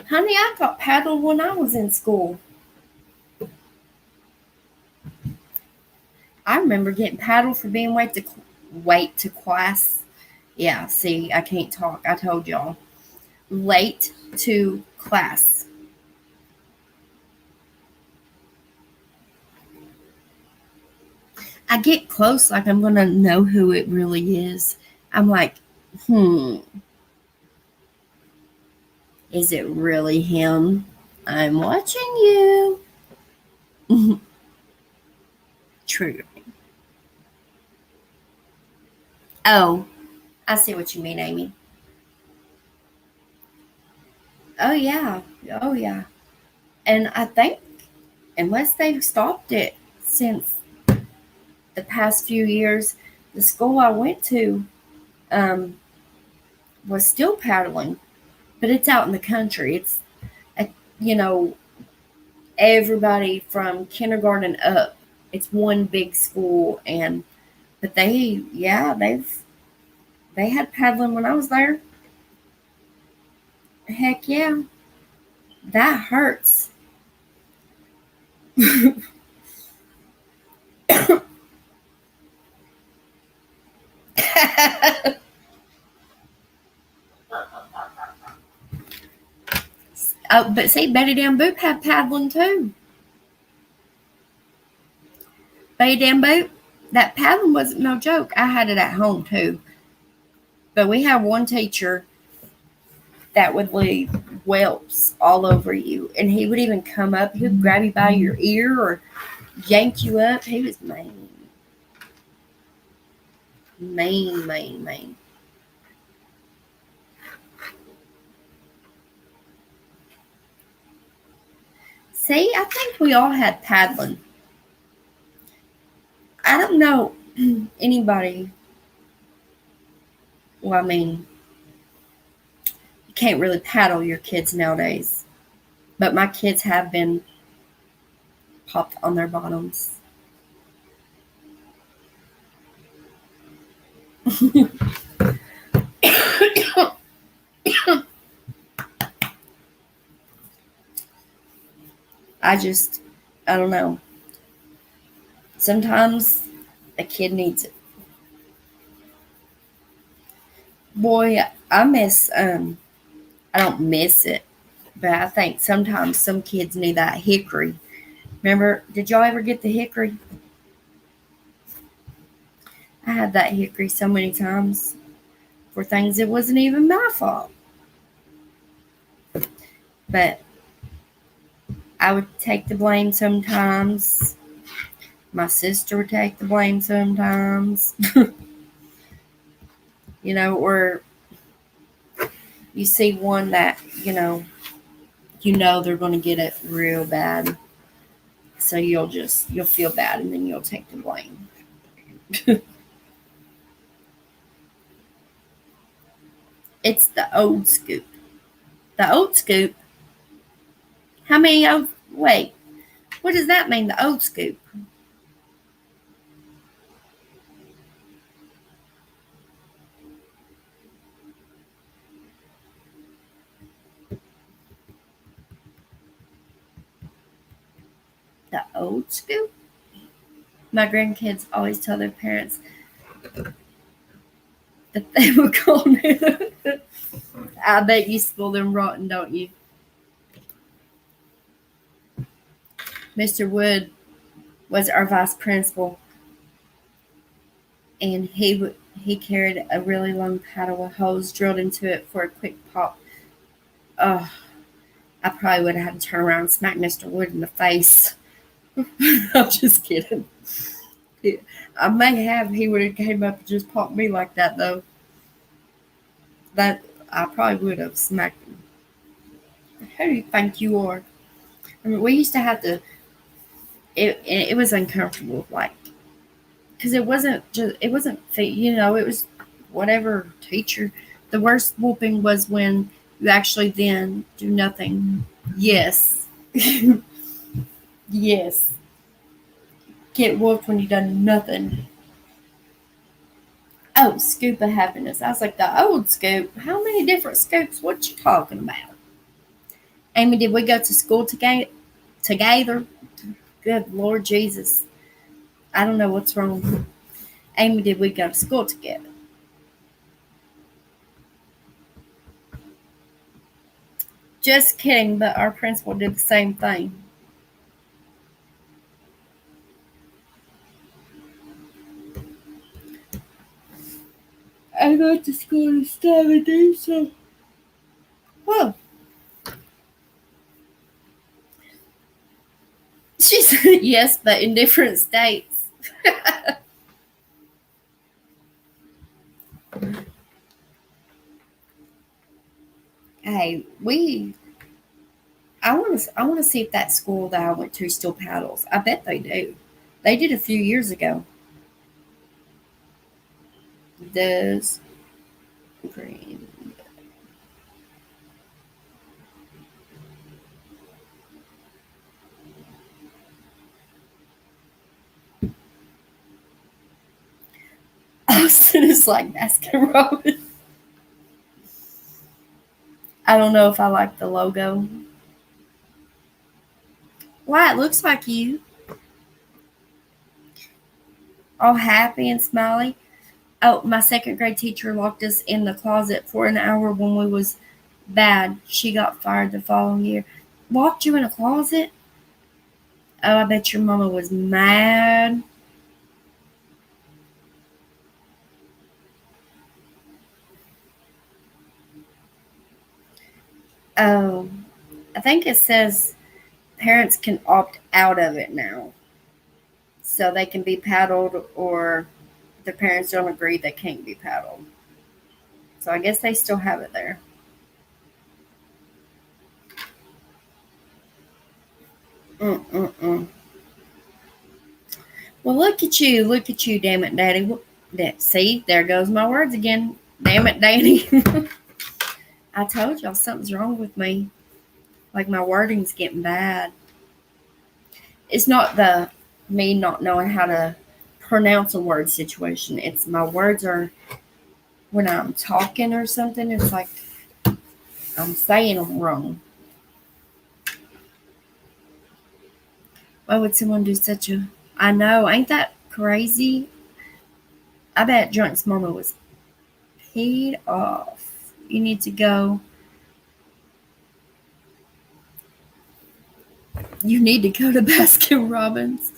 Honey, I got paddled when I was in school. I remember getting paddled for being late to class. Yeah, see, I can't talk. I told y'all. Late to class. I get close like I'm going to know who it really is. I'm like, is it really him? I'm watching you. True. Oh, I see what you mean, Amy. Oh, yeah. Oh, yeah. And I think, unless they've stopped it since the past few years, the school I went to was still paddling, but it's out in the country. It's, you know, everybody from kindergarten up. It's one big school, but they had paddling when I was there. Heck yeah, that hurts. But see, Betty Dan Boop had paddling too. Betty Dan Boop, that paddling wasn't no joke. I had it at home too. But we had one teacher that would leave whelps all over you. And he would even come up, he would grab you by your ear or yank you up. He was mean. Mean. See, I think we all had paddling. I don't know anybody. Well, I mean, you can't really paddle your kids nowadays. But my kids have been popped on their bottoms. I don't know. Sometimes a kid needs it. Boy, I don't miss it, but I think sometimes some kids need that hickory. Remember, did y'all ever get the hickory? I had that hickory so many times for things that wasn't even my fault. But I would take the blame sometimes. My sister would take the blame sometimes. Or you see one that, they're going to get it real bad. So you'll feel bad and then you'll take the blame. It's the old scoop. The old scoop? How many old? Wait, what does that mean, the old scoop? The old scoop? My grandkids always tell their parents that they would call me. I bet you spoil them rotten, don't you? Mr. Wood was our vice principal, and he carried a really long paddle with holes drilled into it for a quick pop. Oh, I probably would have had to turn around and smack Mr. Wood in the face. I'm just kidding. I may have. He would have came up and just popped me like that, though. That I probably would have smacked him. Who do you think you are? I mean, we used to have to. It was uncomfortable, like, because it wasn't it was whatever teacher. The worst whooping was when you actually then do nothing. Yes, yes. Get whooped when you done nothing. Oh, scoop of happiness. I was like, the old scoop? How many different scoops? What you talking about? Amy, did we go to school together? Good Lord Jesus. I don't know what's wrong. Amy, did we go to school together? Just kidding, but our principal did the same thing. I go to school in 70, so. Whoa. She said yes, but in different states. Hey, I want to see if that school that I went to still paddles. I bet they do. They did a few years ago. Does green? Austin is like Baskin Robbins. I don't know if I like the logo. Why, it looks like you. All happy and smiley. Oh, my second grade teacher locked us in the closet for an hour when we was bad. She got fired the following year. Locked you in a closet? Oh, I bet your mama was mad. Oh, I think it says parents can opt out of it now. So they can be paddled, or if the parents don't agree, they can't be paddled. So I guess they still have it there. Mm-mm-mm. Well, look at you, damn it, Daddy. See, there goes my words again. Damn it, Danny. I told y'all something's wrong with me. Like my wording's getting bad. It's not the me not knowing how to pronounce a word situation. It's my words are when I'm talking or something. It's like I'm saying them wrong. Why would someone do such a? I know, ain't that crazy? I bet Drunk's mama was paid off. You need to go. You need to go to Baskin Robbins.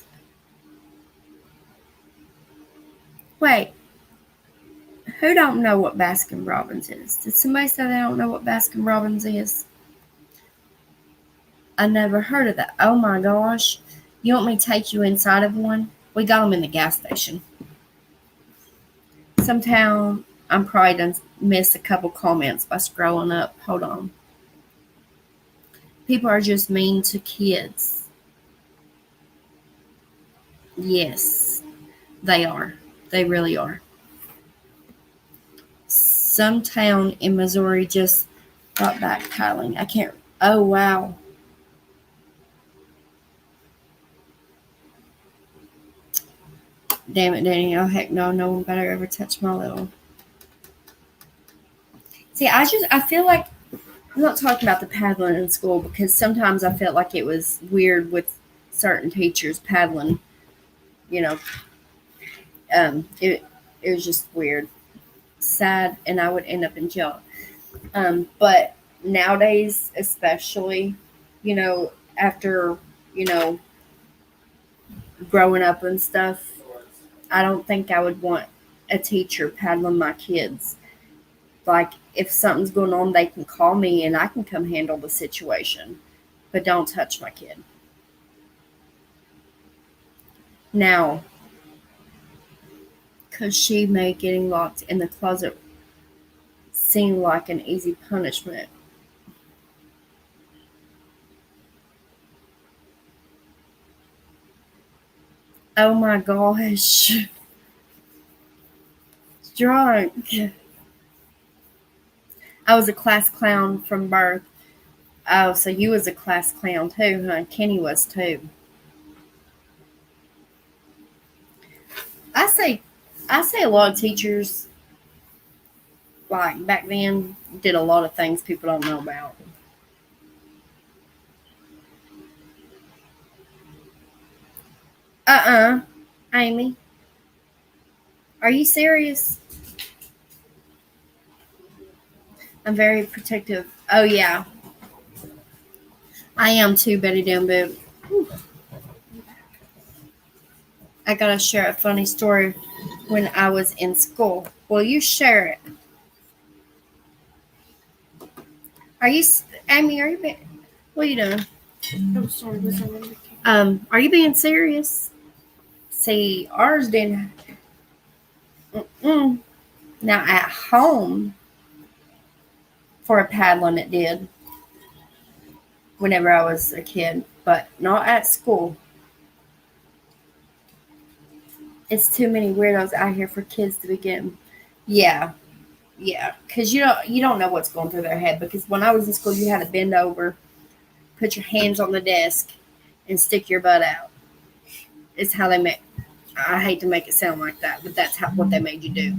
Wait, who don't know what Baskin Robbins is? Did somebody say they don't know what Baskin Robbins is? I never heard of that. Oh my gosh. You want me to take you inside of one? We got them in the gas station. Sometime I'm probably done missed a couple comments by scrolling up. Hold on. People are just mean to kids. Yes, they are. They really are. Some town in Missouri just got back paddling. I can't. Oh, wow. Damn it, Danny. Oh, heck no. No one better ever touch my little. See, I feel like I'm not talking about the paddling in school because sometimes I felt like it was weird with certain teachers paddling. You know, it was just weird, sad, and I would end up in jail. But nowadays, especially, after you know growing up and stuff, I don't think I would want a teacher paddling my kids. Like, if something's going on, they can call me and I can come handle the situation, but don't touch my kid. Now, because she made getting locked in the closet seem like an easy punishment. Oh my gosh. Drunk. I was a class clown from birth. Oh, so you was a class clown too, huh? Kenny was too. I say I say a lot of teachers like back then did a lot of things people don't know about. Uh-uh. Amy, are you serious? I'm very protective. Oh yeah. I am too, Betty Down Boob. I gotta share a funny story when I was in school. Will you share it? Are you, Amy? What are you doing? I'm sorry, was I in the Are you being serious? See, ours didn't. Mm-mm. Now at home, for a paddling, it did. Whenever I was a kid, but not at school. It's too many weirdos out here for kids to begin. Yeah, yeah, because you don't know what's going through their head. Because when I was in school, you had to bend over, put your hands on the desk, and stick your butt out. It's how they make. I hate to make it sound like that, but that's what they made you do.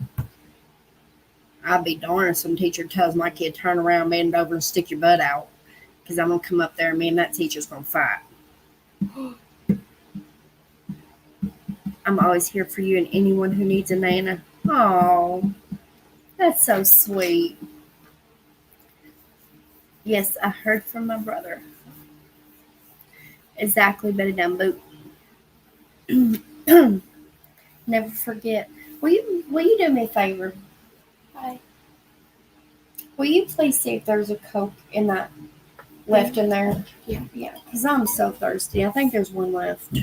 I'd be darned if some teacher tells my kid turn around, bend over, and stick your butt out, because I'm gonna come up there and me and that teacher's gonna fight. I'm always here for you and anyone who needs a nana. Oh, that's so sweet. Yes, I heard from my brother. Exactly, Betty Dumbo. Never forget. Will you do me a favor? Hi. Will you please see if there's a Coke in that left in there? Yeah. Yeah, because I'm so thirsty. I think there's one left.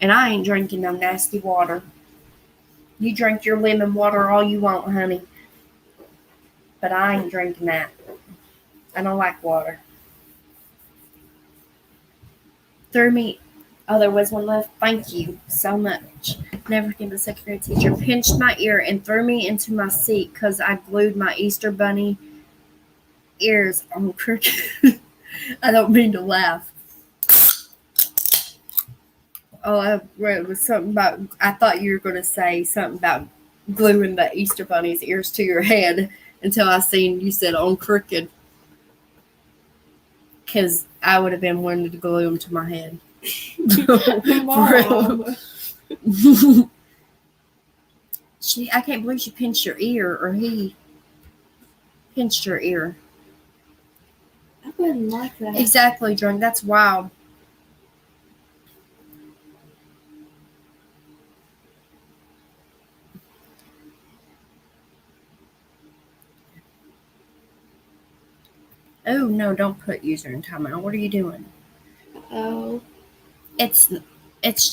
And I ain't drinking no nasty water. You drink your lemon water all you want, honey. But I ain't drinking that. I don't like water. Threw me. Oh, there was one left. Thank you so much. Never forget the second grade teacher pinched my ear and threw me into my seat because I glued my Easter bunny ears on crooked. I don't mean to laugh. Oh, I read it was something about. I thought you were going to say something about gluing the Easter bunny's ears to your head until I seen you said on crooked. Because I would have been wanting to glue them to my head. Mom. I can't believe she pinched your ear, or he pinched your ear. I wouldn't like that. Exactly, drunk. That's wild. Oh no! Don't put user in timeout. What are you doing? Oh. It's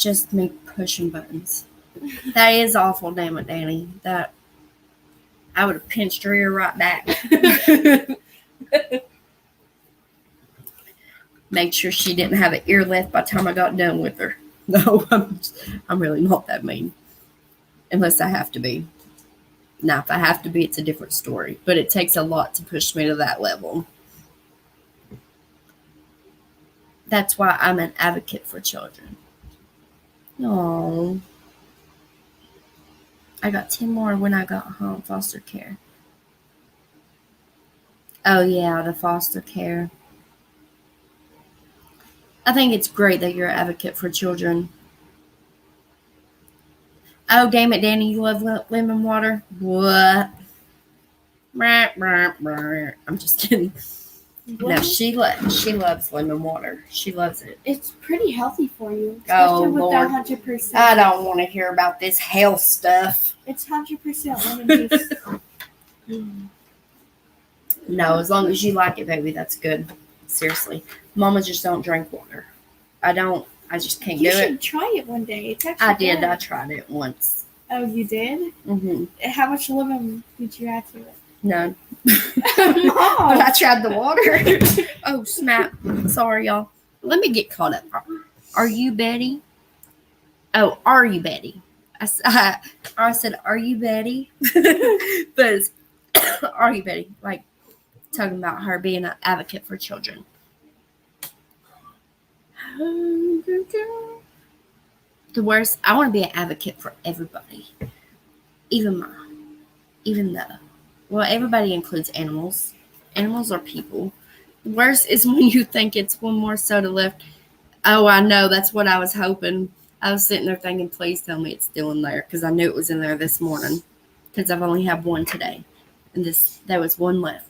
just me pushing buttons. That is awful, damn it, Danny. That I would have pinched her ear right back. Made sure she didn't have an ear left by the time I got done with her. No, I'm really not that mean. Unless I have to be. Now, if I have to be, it's a different story. But it takes a lot to push me to that level. That's why I'm an advocate for children. Oh, I got 10 more when I got home, foster care. Oh, yeah, the foster care. I think it's great that you're an advocate for children. Oh, damn it, Danny, you love lemon water? What? I'm just kidding. No, she loves lemon water. She loves it. It's pretty healthy for you. Oh, Especially with Lord. that 100%. I don't want to hear about this health stuff. It's 100% lemon juice. No, as long as you like it, baby, that's good. Seriously. Mama just don't drink water. I just can't do it. You should try it one day. It's actually I did. good. I tried it once. Oh, you did? Mm-hmm. How much lemon did you add to it? None. Mom. But I tried the water. Oh, snap. Sorry, y'all. Let me get caught up. Are you Betty? Oh, are you Betty? I said, are you Betty? But it's, are you Betty? Like, talking about her being an advocate for children. The worst, I want to be an advocate for everybody. Even though. Well, everybody includes animals. Animals are people. The worst is when you think it's one more soda left. Oh, I know. That's what I was hoping. I was sitting there thinking, please tell me it's still in there. Because I knew it was in there this morning. Because I've only had one today. And there was one left.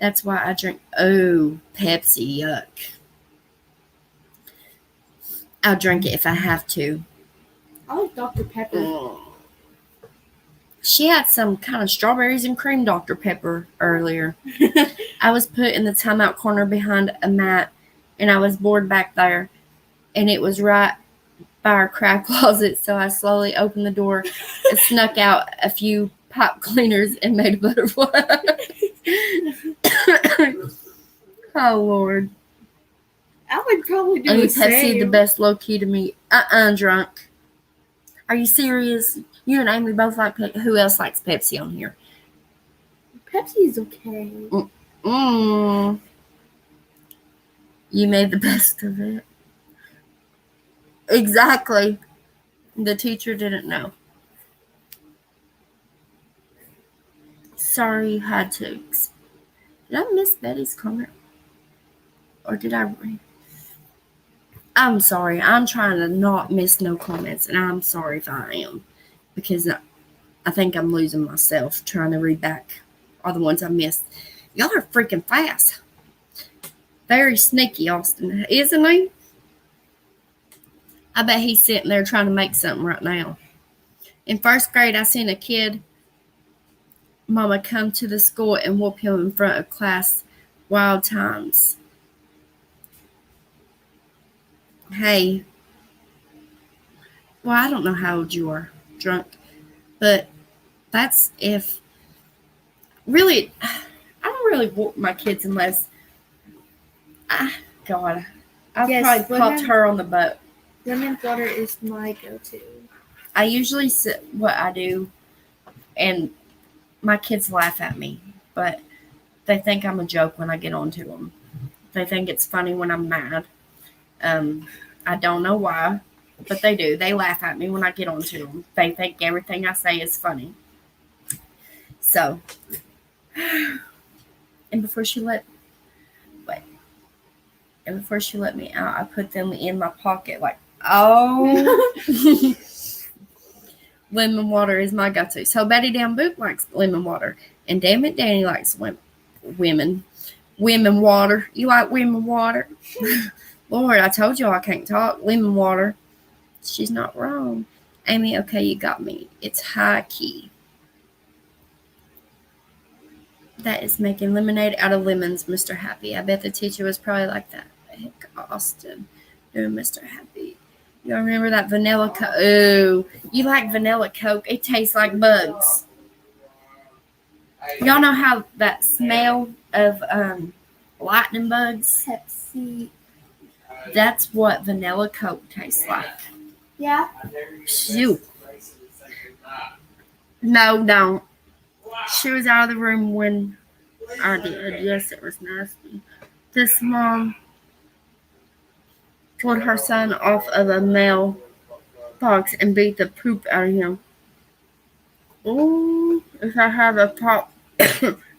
That's why I drink. Oh, Pepsi. Yuck. I'll drink it if I have to. I like Dr. Pepper. She had some kind of strawberries and cream Dr. Pepper earlier. I was put in the timeout corner behind a mat, and I was bored back there, and it was right by our craft closet, so I slowly opened the door and snuck out a few pipe cleaners and made a butterfly. Oh, Lord. I would probably do the Pepsi, same. the best low-key to me. Drunk. Are you serious? You and Amy both like Pepsi. Who else likes Pepsi on here? Pepsi's okay. You made the best of it. Exactly. The teacher didn't know. Sorry you had to. Did I miss Betty's comment? Or did I? I'm sorry. I'm trying to not miss no comments, and I'm sorry if I am. Because I think I'm losing myself trying to read back all the ones I missed. Y'all are freaking fast. Very sneaky, Austin, isn't he? I bet he's sitting there trying to make something right now. In first grade, I seen a kid, mama, come to the school and whoop him in front of class. Wild times. Hey. Well, I don't know how old you are, drunk. But that's if... Really, I don't really whoop my kids unless... God. I've probably popped her on the butt. Lemon water is my go-to. I usually sit what I do, and my kids laugh at me, but they think I'm a joke when I get on to them. They think it's funny when I'm mad. I don't know why, but they do. They laugh at me when I get on to them. They think everything I say is funny. So, and before she let me out, I put them in my pocket like, oh. Lemon water is my go-to. So Betty Down Boot likes lemon water. And damn it, Danny likes women. Women water. You like women water? Lord, I told you I can't talk. Lemon water. She's not wrong. Amy, okay, you got me. It's high key. That is making lemonade out of lemons, Mr. Happy. I bet the teacher was probably like that. Heck, Austin. Doing Mr. Happy. You remember that vanilla Coke? Ooh, you like vanilla Coke? It tastes like bugs. Y'all know how that smell of lightning bugs? Pepsi. That's what vanilla Coke tastes like. Yeah. Shoot. No, don't. She was out of the room when I did. Yes, it was nasty. This mom pulled her son off of a mailbox and beat the poop out of him. Ooh, if I have a pop,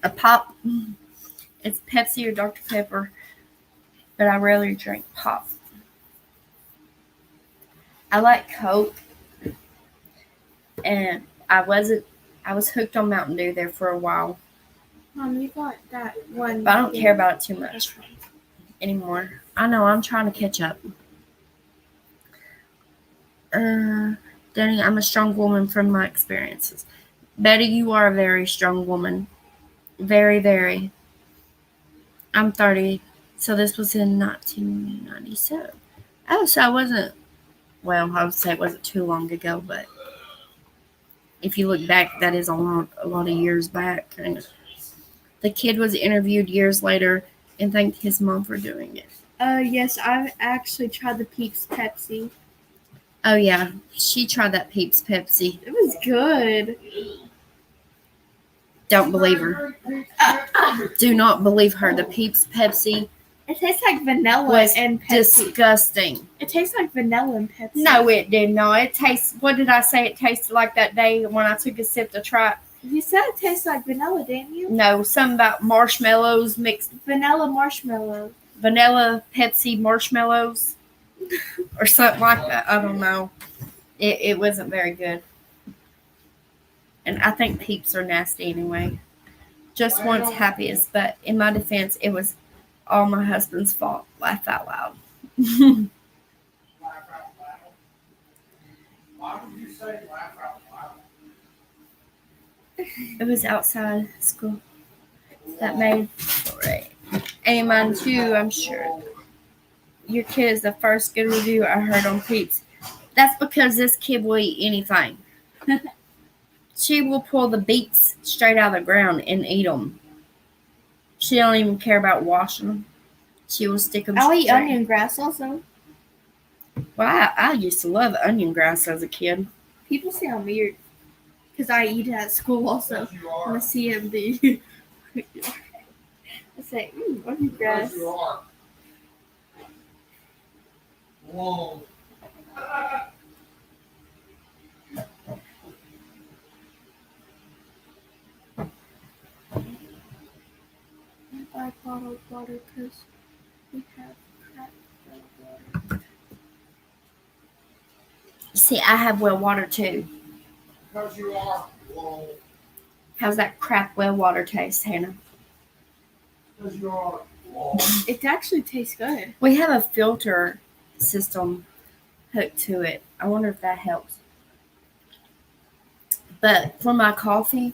a pop, it's Pepsi or Dr. Pepper, but I rarely drink pop. I like Coke, and I was hooked on Mountain Dew there for a while, Mom, you got that one. but I don't care about it too much anymore. I know, I'm trying to catch up. Danny, I'm a strong woman from my experiences. Betty, you are a very strong woman. Very, very. I'm 30, so this was in 1997. Oh, so I wasn't, well, I would say it wasn't too long ago, but if you look back, that is a lot of years back. And the kid was interviewed years later and thanked his mom for doing it. Yes, I've actually tried the Peeps Pepsi. Oh, yeah, she tried that Peeps Pepsi. It was good. Don't believe her. Do not believe her. The Peeps Pepsi It tastes like vanilla was and Pepsi. disgusting. It tastes like vanilla and Pepsi. No, it did not. It tastes, what did I say it tasted like that day when I took a sip to try it? You said it tastes like vanilla, didn't you? No, something about marshmallows mixed. Vanilla marshmallow. Vanilla Pepsi marshmallows or something like that. I don't know. It wasn't very good. And I think Peeps are nasty anyway. Just once happiest, but in my defense, it was all my husband's fault. Laugh out loud. Why would you say laugh out loud? It was outside school that made right. And mine too, I'm sure. Your kid is the first good review I heard on Peeps. That's because this kid will eat anything. She will pull the beets straight out of the ground and eat them. She don't even care about washing them. She will stick them I'll straight. eat onion grass also. Well, I used to love onion grass as a kid. People say I'm weird because I eat it at school also. Yes, you When I are. see them, they I say, onion grass. Yes, you are. Whoa. I buy bottled water because we have crap water. See, I have well water too. Because you are. Whoa. How's that crap well water taste, Hannah? Because you are. Whoa. It actually tastes good. We have a filter system hooked to it. I wonder if that helps. But for my coffee,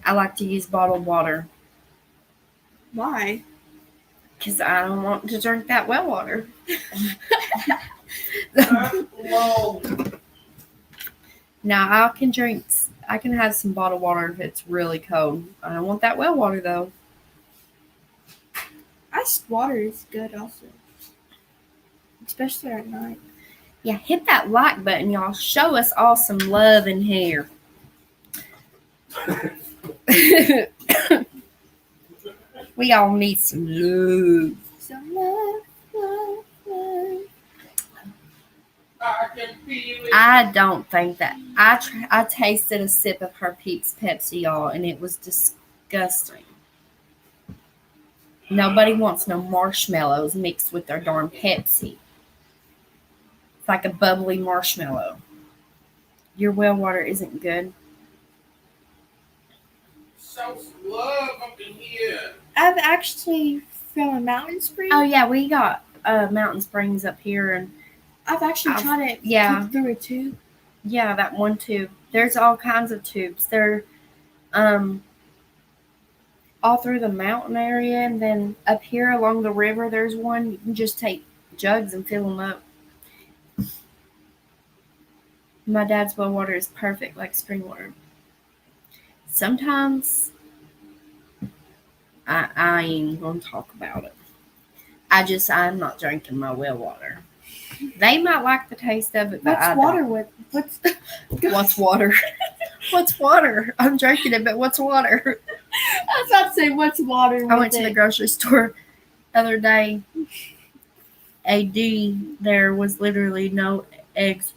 I like to use bottled water Why? because I don't want to drink that well water. Whoa. Now I can have some bottled water if it's really cold. I don't want that well water though. Iced water is good also. Especially at night. Yeah, hit that like button, y'all. Show us all some love in here. We all need some love. Some love, love, love. I can feel it. I don't think that I tasted a sip of her Peeps Pepsi, y'all, and it was disgusting. Nobody wants no marshmallows mixed with their darn Pepsi. It's like a bubbly marshmallow. Your well water isn't good. Show some love up in here. I've actually from a mountain spring. Oh yeah, we got Mountain Springs up here, and I've actually tried it. yeah. Put through a tube. yeah, that one tube. There's all kinds of tubes. They're all through the mountain area, and then up here along the river, there's one. You can just take jugs and fill them up. My dad's well water is perfect, like spring water. Sometimes I ain't gonna talk about it. I'm not drinking my well water. They might like the taste of it, but What's I water don't. with? What's What's water? What's water? I'm drinking it, but what's water? I was about to say what's water with I went to the it? grocery store the other day. There was literally no eggs.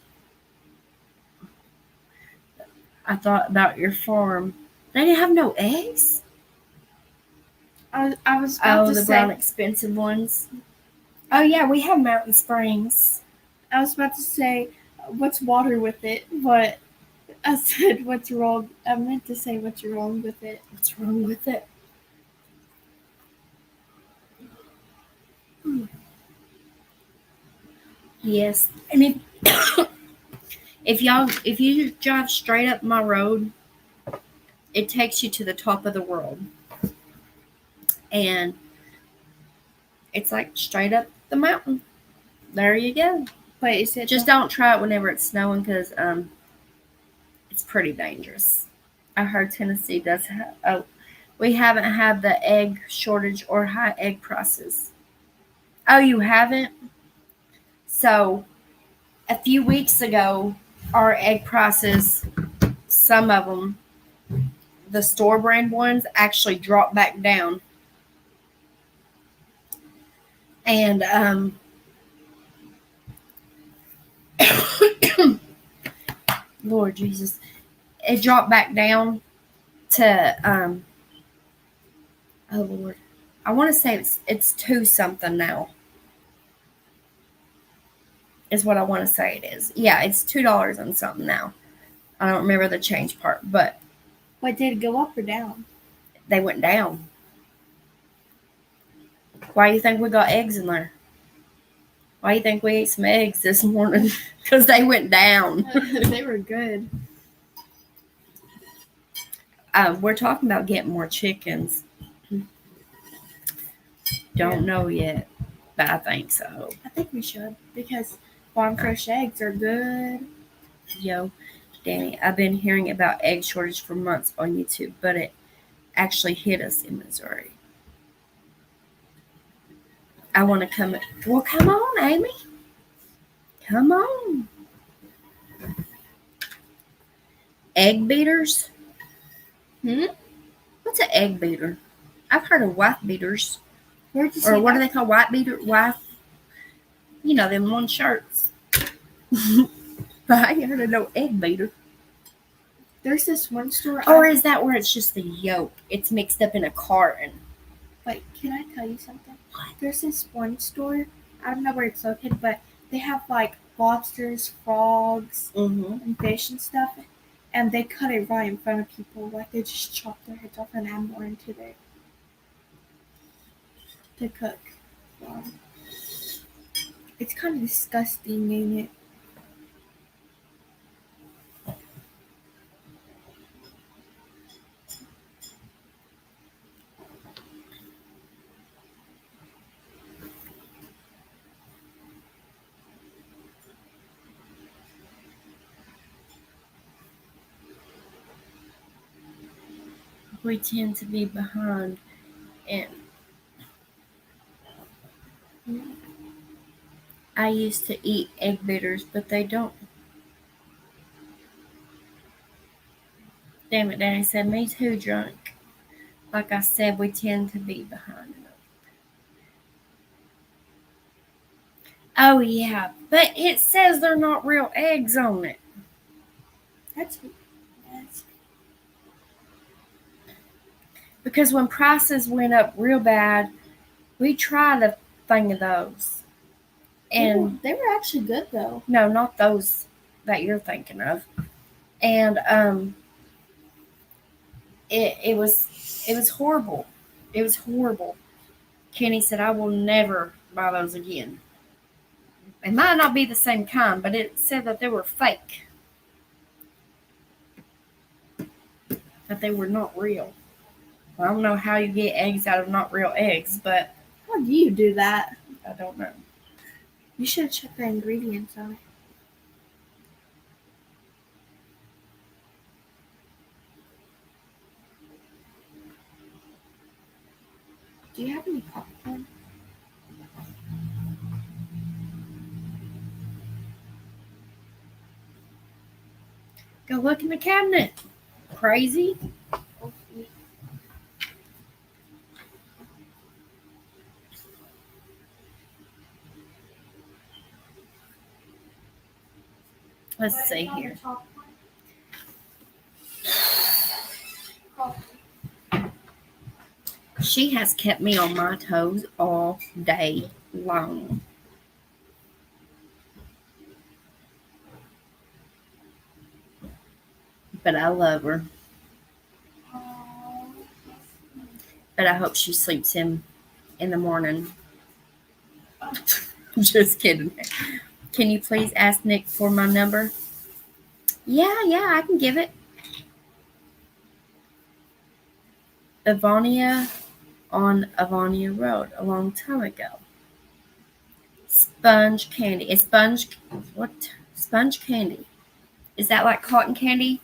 I thought about your farm. They didn't have no eggs? I was about Oh, to the say. brown expensive ones. Oh yeah, we have Mountain Springs. I was about to say what's water with it, but I said what's wrong. I meant to say what's wrong with it. What's wrong with it? Yes. I mean, if you drive straight up my road, it takes you to the top of the world. And it's like straight up the mountain. There you go. Wait, is it Just don't try it whenever it's snowing because it's pretty dangerous. I heard Tennessee does have. Oh, we haven't had the egg shortage or high egg prices. Oh, you haven't? So a few weeks ago, our egg prices, some of them, the store brand ones, actually dropped back down. And Lord Jesus, it dropped back down to oh Lord, I want to say it's 2 something now. Is what I want to say it is. Yeah, it's $2 and something now. I don't remember the change part, but Wait, did it go up or down? they went down. Why do you think we got eggs in there? Why do you think we ate some eggs this morning? Because they went down. They were good. We're talking about getting more chickens. Don't know yet, but I think so. I think we should because farm fresh eggs are good. Yo, Danny, I've been hearing about egg shortage for months on YouTube, but it actually hit us in Missouri. I want to come. Well, come on, Amy. Come on. Egg beaters? What's an egg beater? I've heard of wife beaters. Where'd you Or see what do that? they call white beater? Wife? You know, them one shirts. But I ain't heard of no egg beater. There's this one store. Or is that where it's just the yolk? It's mixed up in a carton. Wait, can I tell you something? There's this one store. I don't know where it's located, but they have like lobsters, frogs, Mm-hmm. and fish and stuff, and they cut it right in front of people. Like they just chop their heads off and add more into there to cook. It's kind of disgusting, ain't it? We tend to be behind. And I used to eat egg beaters, but they don't. Damn it, Danny said, me too, drunk. Like I said, we tend to be behind. Oh, yeah, but it says they're not real eggs on it. That's Because when prices went up real bad, we tried a thing of those. And they were actually good though. no, not those that you're thinking of. And it was horrible. It was horrible. Kenny said, I will never buy those again. It might not be the same kind, but it said that they were fake. That they were not real. I don't know how you get eggs out of not real eggs, but How do you do that? I don't know. You should check the ingredients on it. Do you have any popcorn? Go look in the cabinet. Crazy. Let's see here. She has kept me on my toes all day long. But I love her. But I hope she sleeps him in the morning. Just kidding. Can you please ask Nick for my number? Yeah, I can give it. Ivania on Ivania Road a long time ago. Sponge candy. Is what? Sponge candy. Is that like cotton candy?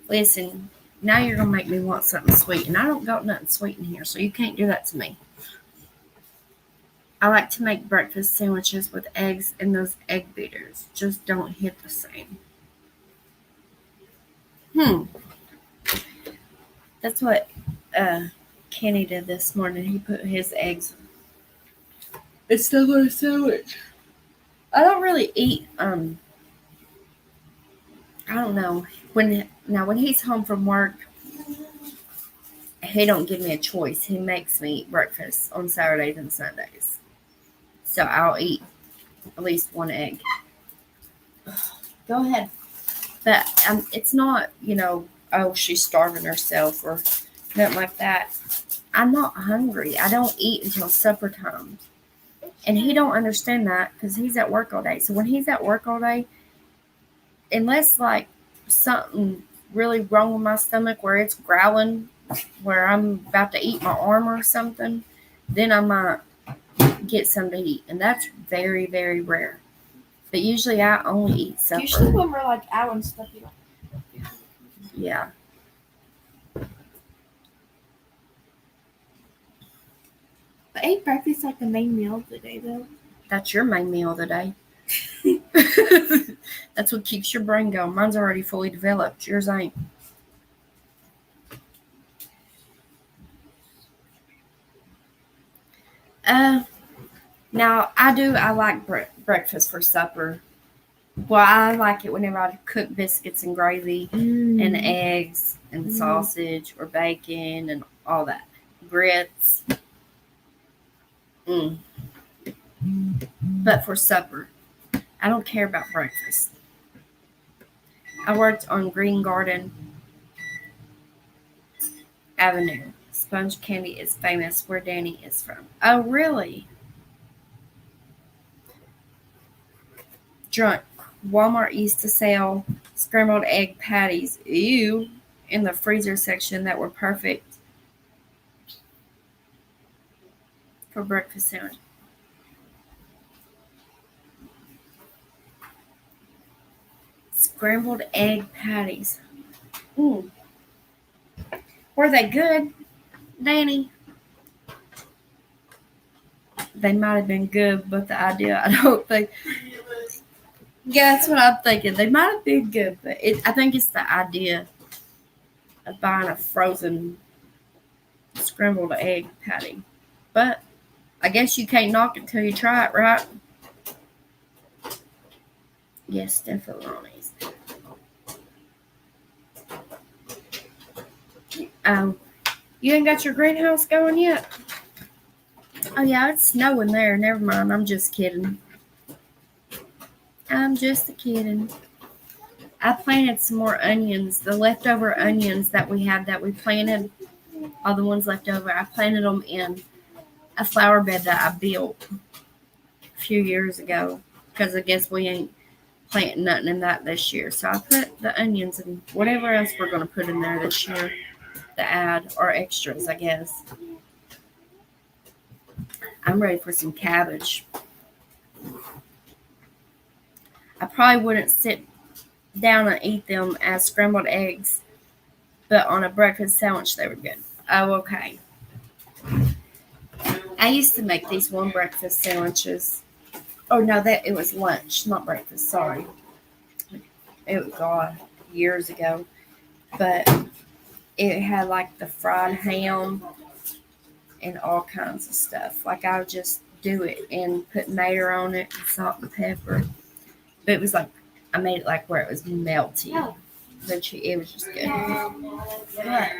Listen, now you're gonna make me want something sweet, and I don't got nothing sweet in here, so you can't do that to me. I like to make breakfast sandwiches with eggs and those egg beaters. Just don't hit the same. That's what Kenny did this morning. He put his eggs. It's still got a sandwich. I don't really eat. I don't know when he's home from work. He don't give me a choice. He makes me eat breakfast on Saturdays and Sundays. So I'll eat at least one egg. Go ahead. But it's not, oh, she's starving herself or nothing like that. I'm not hungry. I don't eat until supper time. And he don't understand that because he's at work all day. So when he's at work all day, unless like something really wrong with my stomach where it's growling, where I'm about to eat my arm or something, then I might get something to eat. And that's very, very rare. But usually I only eat supper. Usually when we're like out and stuff, you don't. Yeah. I ate breakfast like the main meal of the day, though. That's your main meal of the day. That's what keeps your brain going. Mine's already fully developed. Yours ain't. Now I like breakfast for supper. Well, I like it whenever I cook biscuits and gravy and eggs and sausage or bacon and all that. Grits. But for supper, I don't care about breakfast. I worked on Green Garden Avenue. Sponge candy is famous where Danny is from. Oh, really? Drunk. Walmart used to sell scrambled egg patties. Ew. In the freezer section that were perfect for breakfast sandwich. Scrambled egg patties. Were they good, Danny? They might have been good, but the idea, I don't think. Yeah, that's what I'm thinking. They might have been good, but I think it's the idea of buying a frozen scrambled egg patty. But I guess you can't knock it till you try it, right? Yes, definitely. You ain't got your greenhouse going yet? Oh yeah, it's snowing there. Never mind. I'm just kidding. I'm just kidding. I planted some more onions. The leftover onions that we have that we planted, all the ones left over, I planted them in a flower bed that I built a few years ago because I guess we ain't planting nothing in that this year. So I put the onions and whatever else we're going to put in there this year to add or extras, I guess. I'm ready for some cabbage. I probably wouldn't sit down and eat them as scrambled eggs, but on a breakfast sandwich they were good. Oh, okay. I used to make these one breakfast sandwiches. Oh no, it was lunch, not breakfast. Sorry. Oh God. years ago, but it had like the fried ham and all kinds of stuff. Like I would just do it and put mayo on it and salt and pepper. But it was like I made it like where it was melty. No. It was just good. What?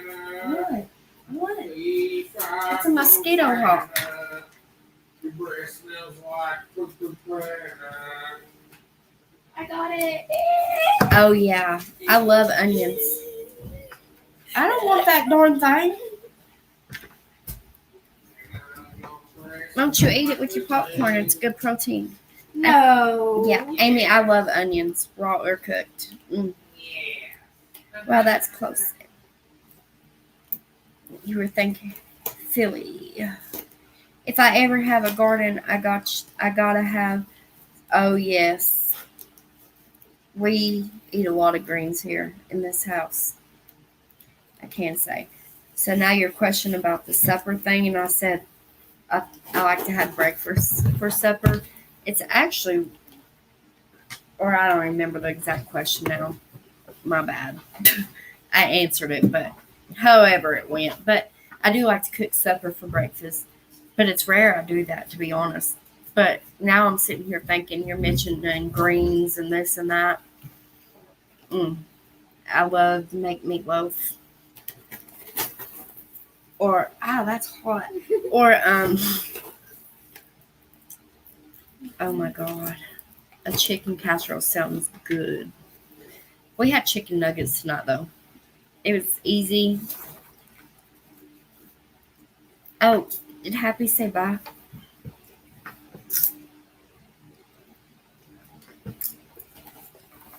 What? It's a mosquito hawk. Your breath smells like I got it. Oh yeah, I love onions. I don't want that darn thing. Don't you eat it with your popcorn? It's good protein. No. Yeah, Amy, I love onions, raw or cooked. Well, that's close. You were thinking, Philly. If I ever have a garden, I gotta have. Oh yes, we eat a lot of greens here in this house. I can say. So now your question about the supper thing, and I said I like to have breakfast for supper. It's actually, or I don't remember the exact question now. My bad. I answered it, but however it went. But I do like to cook supper for breakfast. But it's rare I do that, to be honest. But now I'm sitting here thinking you're mentioning greens and this and that. I love to make meatloaf. Or that's hot. Or oh my god, a chicken casserole sounds good. We had chicken nuggets tonight though. It was easy. Oh, did Happy say bye?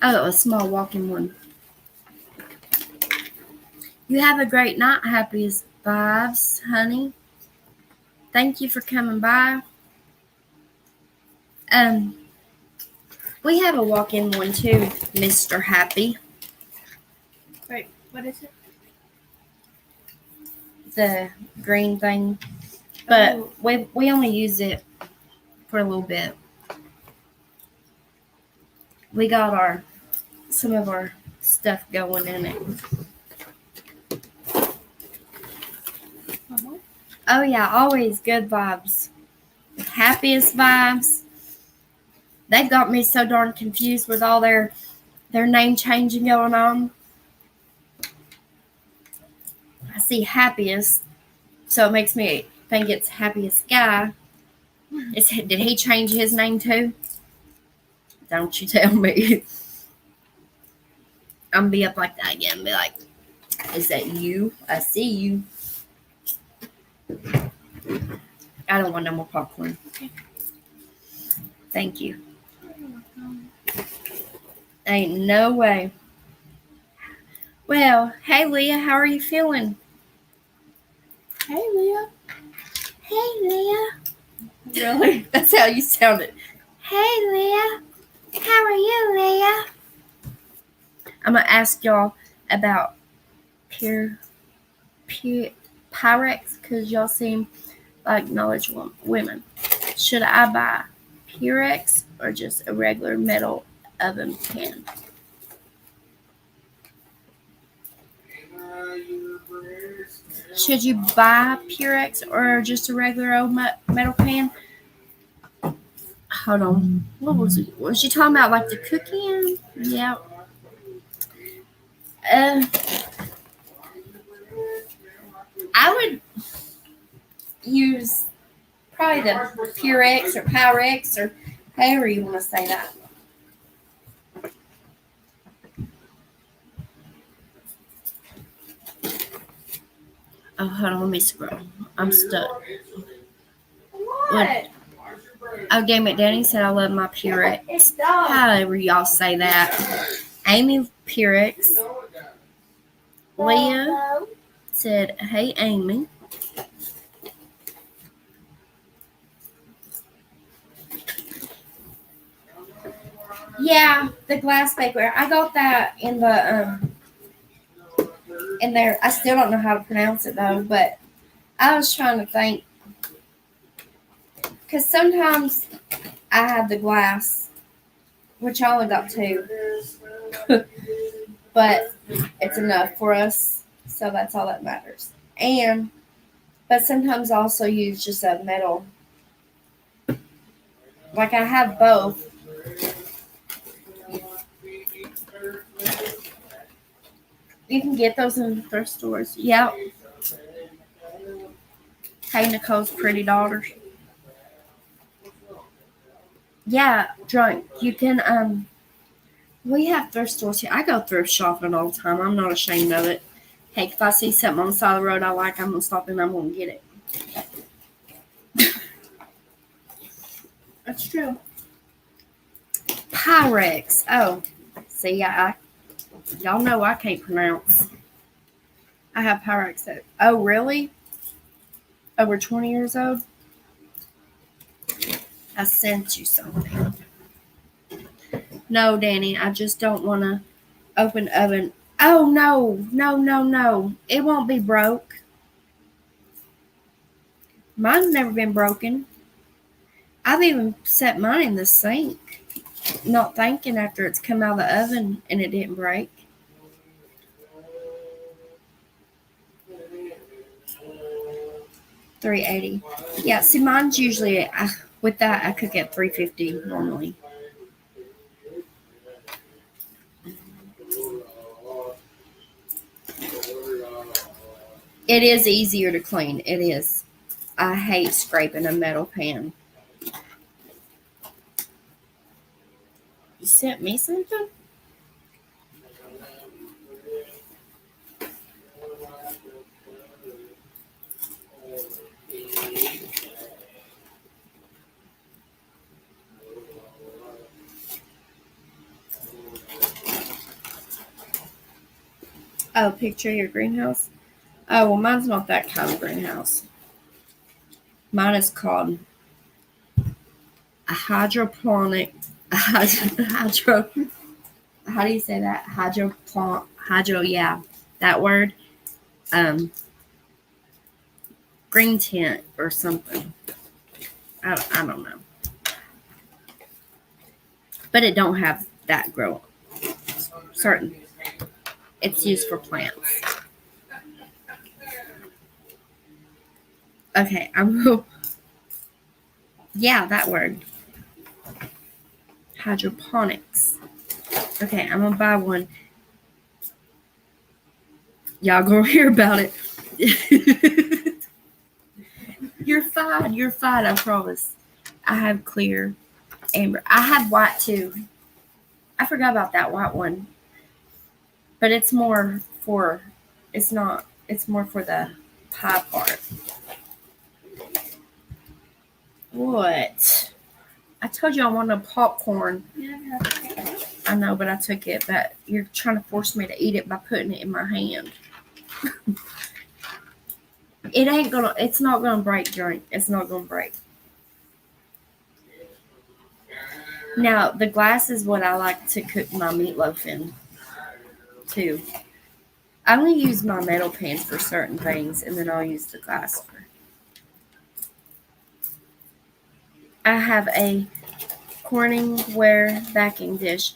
Oh, a small walking one. You have a great night, Happiest vibes, honey. Thank you for coming by. We have a walk-in one too, Mr. Happy. Wait, what is it? The green thing. But Oh. we only use it for a little bit. We got some of our stuff going in it. Oh yeah, always good vibes. Happiest vibes. They've got me so darn confused with all their name changing going on. I see happiest, so it makes me think it's happiest guy. Did he change his name too? Don't you tell me. I'm gonna be up like that again. Be like, is that you? I see you. I don't want no more popcorn. Thank you. Ain't no way. Well, hey Leah, how are you feeling? Hey, Leah. Hey Leah. Really? That's how you sounded. Hey Leah. How are you, Leah? I'm gonna ask y'all about Pyrex because y'all seem like knowledgeable women. Should I buy Pyrex or just a regular metal oven pan? Should you buy Pyrex or just a regular old metal pan? Hold on. What was it? Was she talking about like the cooking? Yeah. I would use probably the Pyrex or Pyrex or however you want to say that. Oh, hold on, let me scroll. I'm stuck. What? Oh, damn it, Danny said I love my Pyrex. It's dog. However y'all say that. Amy Pyrex. Leah said, hey, Amy. Yeah, the glass bakeware. I got that in the in there. I still don't know how to pronounce it though, but I was trying to think because sometimes I have the glass, which I only got two. but it's enough for us, so that's all that matters. But sometimes I also use just a metal. Like I have both. You can get those in the thrift stores. Yep. Hey, Nicole's pretty daughters. Yeah, drunk. You can. We have thrift stores here. I go thrift shopping all the time. I'm not ashamed of it. Hey, if I see something on the side of the road I like, I'm gonna stop and I'm gonna get it. That's true. Pyrex. Oh, see, y'all know I can't pronounce. I have Pyrex. Oh, really? Over 20 years old? I sent you something. No, Danny, I just don't want to open the oven. Oh, no. It won't be broke. Mine's never been broken. I've even set mine in the sink, not thinking after it's come out of the oven and it didn't break. $3.80. Yeah, see, mine's usually with that I could get $3.50 normally. It is easier to clean. It is. I hate scraping a metal pan. You sent me something? Oh, picture of your greenhouse? Oh, well, mine's not that kind of greenhouse. Mine is called a hydroponic. How do you say that? Yeah, that word. Green tent or something. I don't know. But it don't have that grow. Certain. It's used for plants. Okay, yeah, that word. Hydroponics. Okay, I'm gonna buy one. Y'all gonna hear about it. You're fine, I promise. I have clear, amber. I have white too. I forgot about that white one. But it's more for, it's more for the pie part. What? I told you I wanted popcorn. I know, but I took it. But you're trying to force me to eat it by putting it in my hand. It's not gonna break, drink. It's not gonna break. Now, the glass is what I like to cook my meatloaf in, too. I only use my metal pan for certain things, and then I'll use the glass for. I have a Corningware baking dish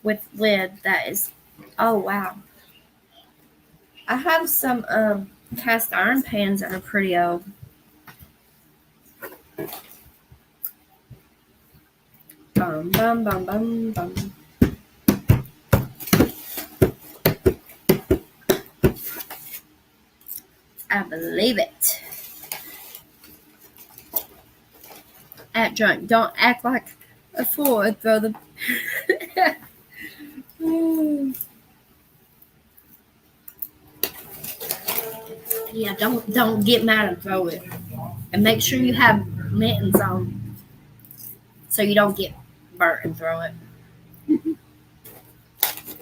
with lid that is, oh wow. I have some cast iron pans that are pretty old. Bum, bum, bum, bum, bum. I believe it. Act drunk. Don't act like a fool and throw the. Yeah, don't get mad and throw it. And make sure you have mittens on so you don't get burnt and throw it.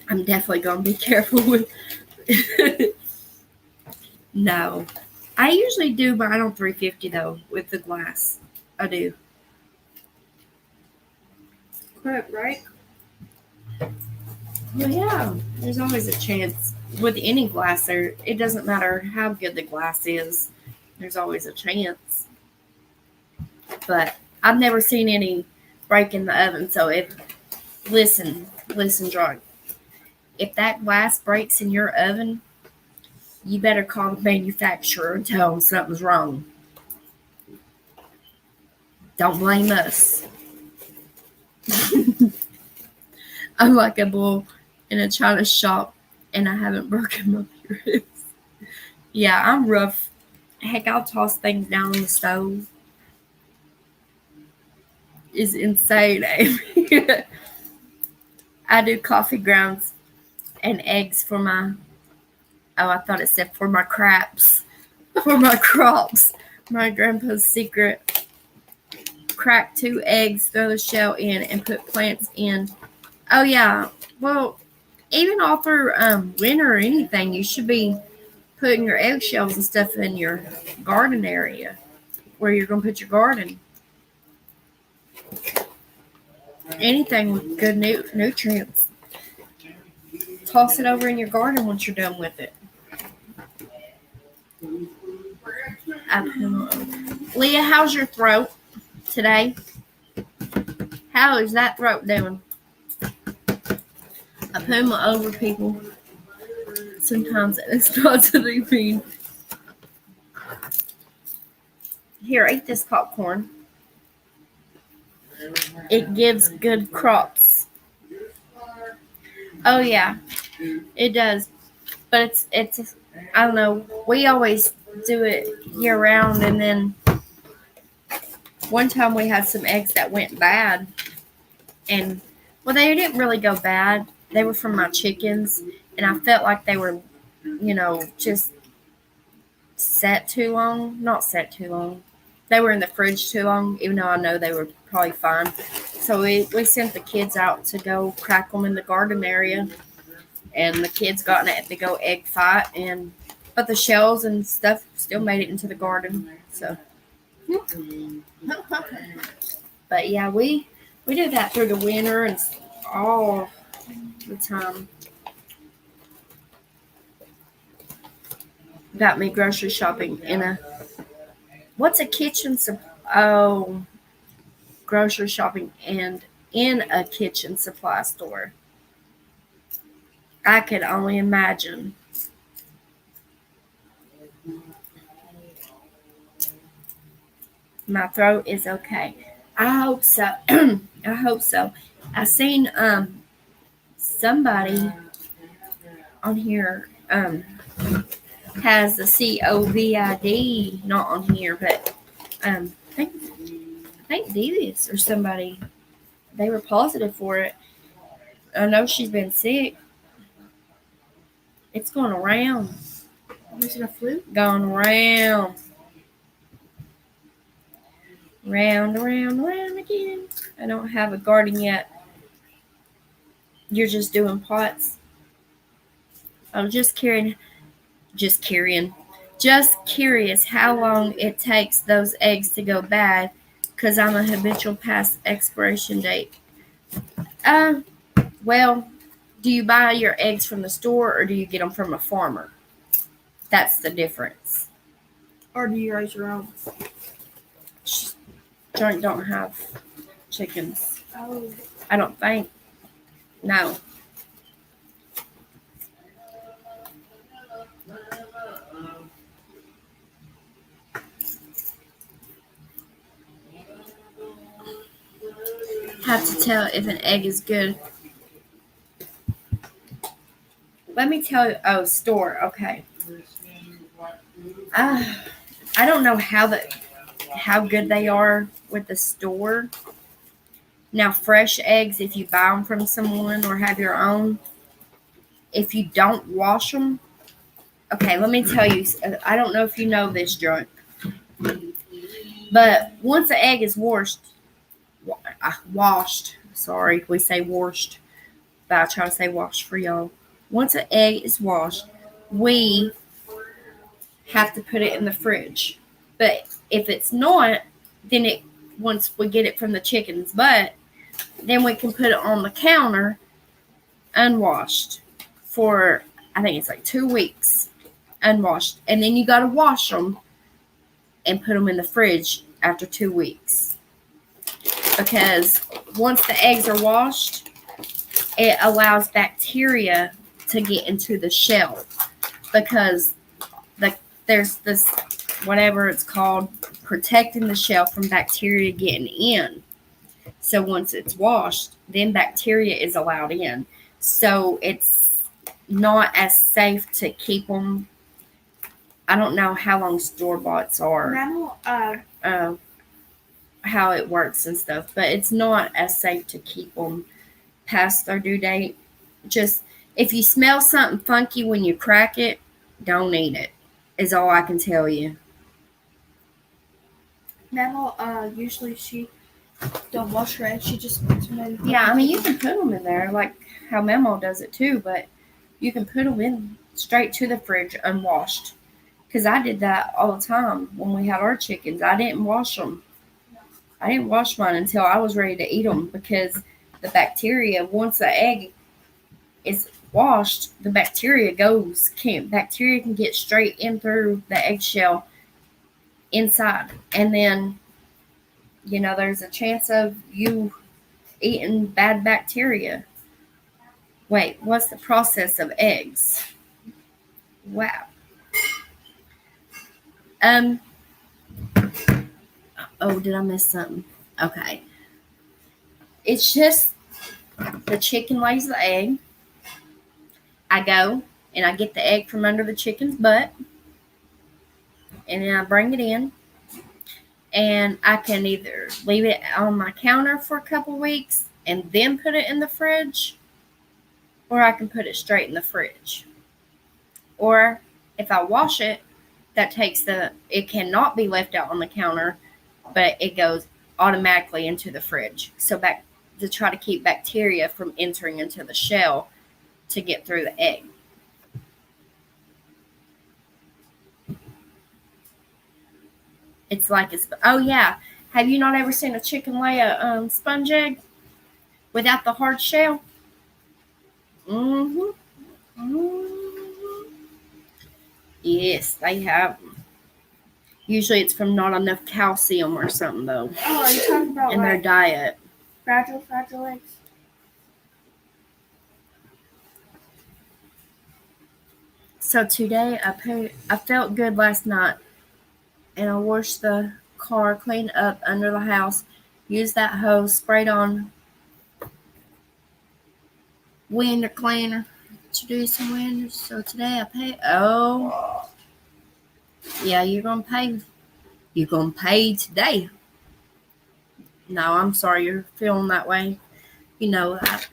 I'm definitely gonna be careful with. No, I usually do mine on 350 though with the glass. I do. Correct, right? Well, yeah. There's always a chance with any glass. It doesn't matter how good the glass is. There's always a chance. But I've never seen any break in the oven. So listen, drunk. if that glass breaks in your oven, you better call the manufacturer and tell them something's wrong. Don't blame us. I'm like a bull in a china shop, and I haven't broken my ribs. Yeah, I'm rough. Heck, I'll toss things down on the stove. It's insane, Amy. I do coffee grounds and eggs for my. Oh, I thought it said for my craps. For my crops. My grandpa's secret. Crack 2 eggs, throw the shell in, and put plants in. Oh, yeah. Well, even all through winter or anything, you should be putting your eggshells and stuff in your garden area where you're going to put your garden. Anything with good nutrients. Toss it over in your garden once you're done with it. Leah, how's your throat today? How is that throat doing? I put them over people sometimes, and it's not to be mean. Here, eat this popcorn. It gives good crops. Oh yeah, it does. But it's I don't know. We always do it year round, and then one time we had some eggs that went bad, and well, they didn't really go bad. They were from my chickens, and I felt like they were, just set too long. Not set too long. They were in the fridge too long, even though I know they were probably fine. So we sent the kids out to go crack them in the garden area, and the kids got in it to go egg fight, but the shells and stuff still made it into the garden. So, but yeah, we do that through the winter and all the time. Got me grocery shopping what's a kitchen supply? Oh, grocery shopping and in a kitchen supply store. I could only imagine. My throat is okay. I hope so. I hope so. I seen somebody on here has the COVID, not on here, but I think Devious or somebody, they were positive for it. I know she's been sick. It's going around. Is it a flu? Going around. Round, around, around again. I don't have a garden yet. You're just doing pots. I'm just curious how long it takes those eggs to go bad, because I'm a habitual past expiration date. Well, do you buy your eggs from the store or do you get them from a farmer? That's the difference. Or do you raise your own? Joint don't have chickens. Oh. I don't think. No. Have to tell if an egg is good. Let me tell you. Oh, store. Okay. I don't know how good they are with the store. Now, fresh eggs, if you buy them from someone or have your own, if you don't wash them, okay, let me tell you. I don't know if you know this, Drunk, but once an egg is washed, sorry, we say washed, but I try to say washed for y'all. Once an egg is washed, we have to put it in the fridge. But if it's not, then once we get it from the chicken's butt, then we can put it on the counter unwashed for, I think it's like 2 weeks unwashed. And then you got to wash them and put them in the fridge after 2 weeks. Because once the eggs are washed, it allows bacteria to get into the shell because there's this whatever it's called protecting the shell from bacteria getting in. So once it's washed, then bacteria is allowed in. So it's not as safe to keep them. I don't know how long store boughts are, Mammal, how it works and stuff, but it's not as safe to keep them past their due date. Just if you smell something funky when you crack it, don't eat it. Is all I can tell you. usually she don't wash her eggs. She just puts them in. Yeah, I mean you can put them in there like how Memo does it too, but you can put them in straight to the fridge unwashed. Because I did that all the time when we had our chickens. I didn't wash them. I didn't wash mine until I was ready to eat them because the bacteria, once the egg is washed, the bacteria bacteria can get straight in through the eggshell inside. And then, there's a chance of you eating bad bacteria. Wait, what's the process of eggs? Wow. Oh, did I miss something? Okay. It's just the chicken lays the egg. I go and I get the egg from under the chicken's butt. And then I bring it in. And I can either leave it on my counter for a couple weeks and then put it in the fridge. Or I can put it straight in the fridge. Or if I wash it, it cannot be left out on the counter, but it goes automatically into the fridge. So to try to keep bacteria from entering into the shell to get through the egg. It's like oh yeah. Have you not ever seen a chicken lay a sponge egg without the hard shell? Mm-hmm. Yes, they have them. Usually it's from not enough calcium or something, though. Oh, are you talking about in their diet. Fragile eggs? So today I felt good last night, and I washed the car, cleaned up under the house, used that hose, sprayed on window cleaner to do some windows. So today I paid. Oh, yeah, you're gonna pay. You're gonna pay today. No, I'm sorry you're feeling that way. You know that.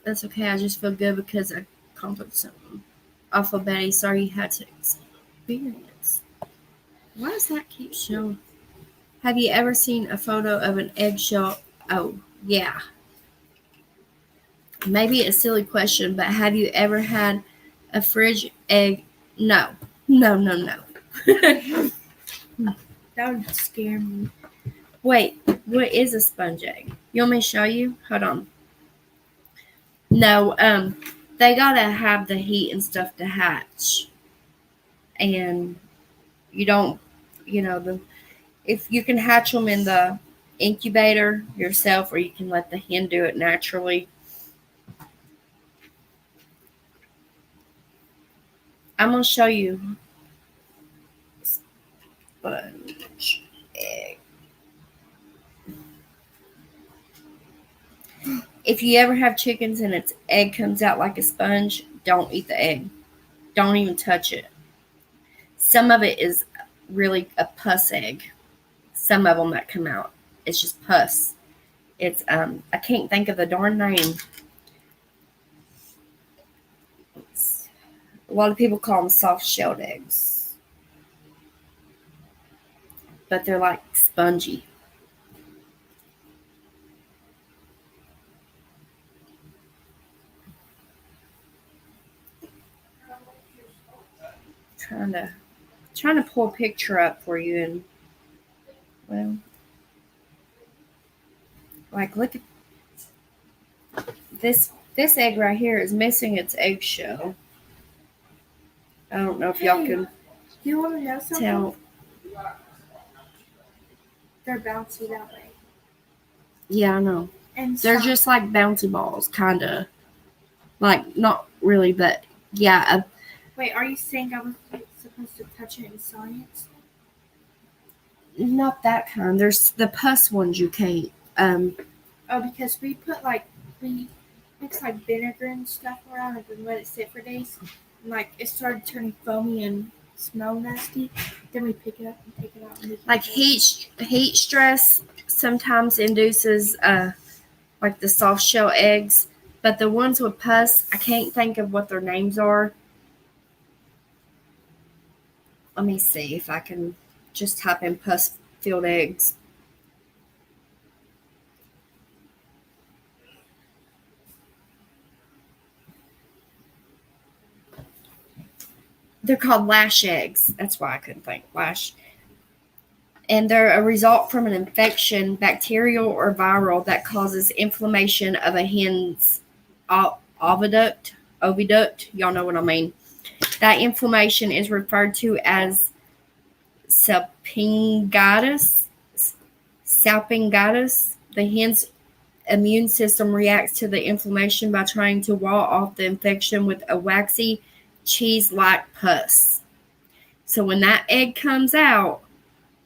That's okay. I just feel good because I accomplished something. Awful Betty, sorry you had to experience. Why does that keep showing? Have you ever seen a photo of an eggshell? Oh, yeah. Maybe a silly question, but have you ever had a fridge egg? No. No. That would scare me. Wait, what is a sponge egg? You want me to show you? Hold on. No, they gotta have the heat and stuff to hatch. And you don't, if you can hatch them in the incubator yourself, or you can let the hen do it naturally. I'm going to show you sponge egg. If you ever have chickens and its egg comes out like a sponge, don't eat the egg. Don't even touch it. Some of it is really a pus egg. Some of them that come out, it's just pus. It's I can't think of the darn name. A lot of people call them soft-shelled eggs, but they're like spongy. Trying to pull a picture up for you, and well, like look at this egg right here is missing its eggshell. I don't know if y'all can You want to know something? tell. They're bouncy that way. Yeah, I know. And They're just like bouncy balls, kinda. Like, not really, but yeah, Wait, are you saying I was supposed to touch it in science? not that kind. There's the pus ones you can't. Oh, because we mix like vinegar and stuff around it and let it sit for days. And like it started turning foamy and smell nasty. Then we pick it up and take it out. And Like heat stress sometimes induces like the soft shell eggs, but the ones with pus, I can't think of what their names are. Let me see if I can just type in pus filled eggs. They're called lash eggs. That's why I couldn't think. Lash. And they're a result from an infection, bacterial or viral, that causes inflammation of a hen's oviduct. Y'all know what I mean. That inflammation is referred to as salpingitis. Salpingitis. The hen's immune system reacts to the inflammation by trying to wall off the infection with a waxy, cheese-like pus. So when that egg comes out,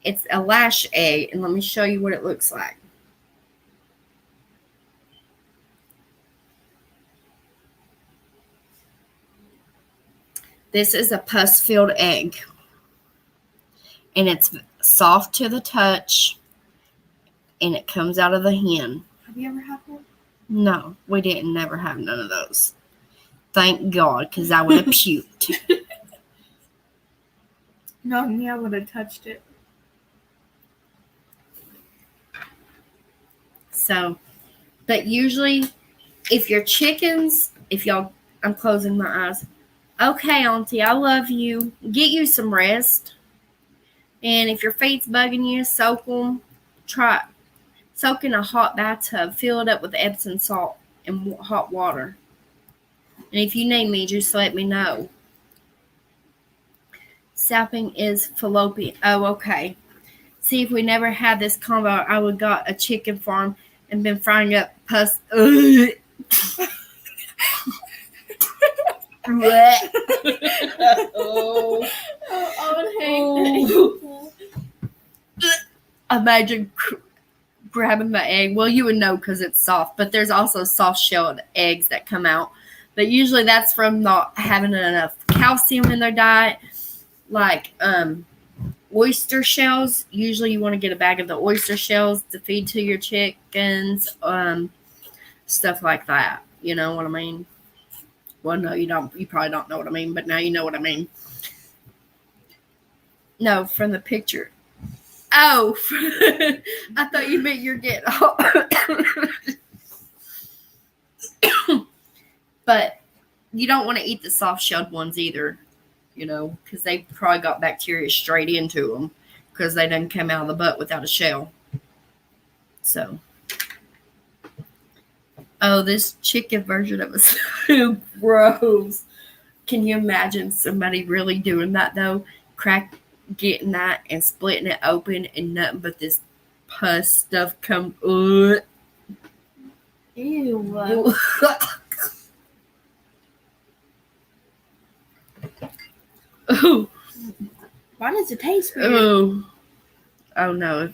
it's a lash egg, and let me show you what it looks like. This is a pus-filled egg, and it's soft to the touch, and it comes out of the hen. Have you ever had one? No, we didn't never have none of those. Thank God, because I would have puked. No, me, I would have touched it. So, but usually, if your chickens, I'm closing my eyes. Okay, Auntie, I love you. Get you some rest. And if your feet's bugging you, soak them. Soak in a hot bathtub. Fill it up with Epsom salt and hot water. And if you need me, just let me know. Sapping is fallopian. Oh, okay. See, if we never had this combo, I would got a chicken farm and been frying up pus. Oh, imagine grabbing my egg. Well, you would know because it's soft, but there's also soft-shelled eggs that come out. But usually that's from not having enough calcium in their diet. Like oyster shells. Usually you want to get a bag of the oyster shells to feed to your chickens. Stuff like that. You know what I mean? Well, no, you don't. You probably don't know what I mean, but now you know what I mean. No, from the picture. Oh, I thought you meant you're getting But you don't want to eat the soft-shelled ones either, you know, because they probably got bacteria straight into them because they didn't come out of the butt without a shell. So, oh, this chicken version of us, gross. Can you imagine somebody really doing that though? Getting that and splitting it open and nothing but this pus stuff come. Ew. Oh, Why does it taste weird? oh no!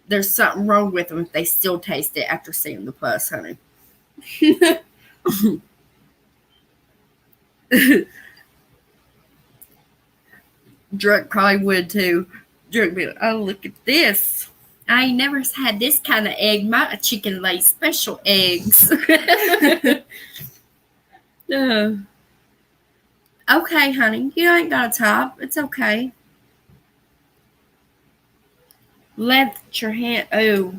There's something wrong with them if they still taste it after seeing the pus, honey. Drunk probably would too. Drunk be like, oh, look at this. I ain't never had this kind of egg. My chicken lays special eggs. Okay, honey. You ain't got a top. It's okay. Let your hand. Oh,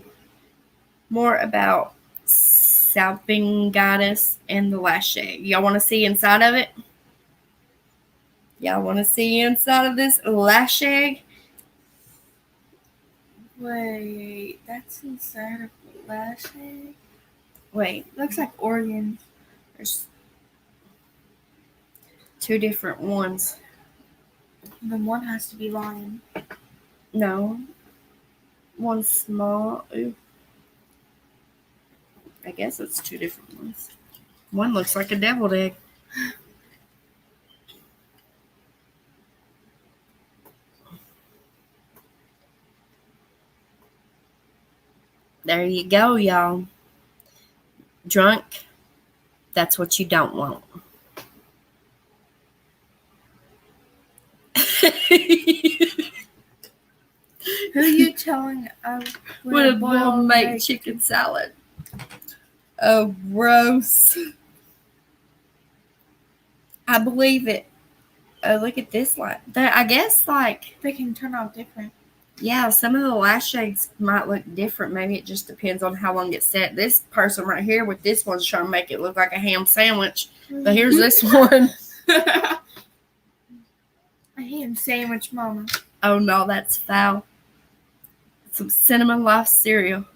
more about salpingitis and the lash egg. Y'all want to see inside of it? Y'all want to see inside of this lash egg? Wait, that's inside of the lash egg? Wait, Looks like organs. there's two different ones. Then one has to be lion. No. One small. Ooh. I guess it's two different ones. One looks like a deviled egg. There you go, y'all. Drunk, that's what you don't want. Who you telling I Would a boiled make chicken salad? Oh, gross. I believe it. Oh, look at this light. I guess, like, They can turn out different. yeah, some of the lash eggs might look different. Maybe it just depends on how long it's set. This person right here with this one's trying to make it look like a ham sandwich. But here's this one. A ham sandwich, Mama. Oh, no, that's foul. Some cinnamon life cereal.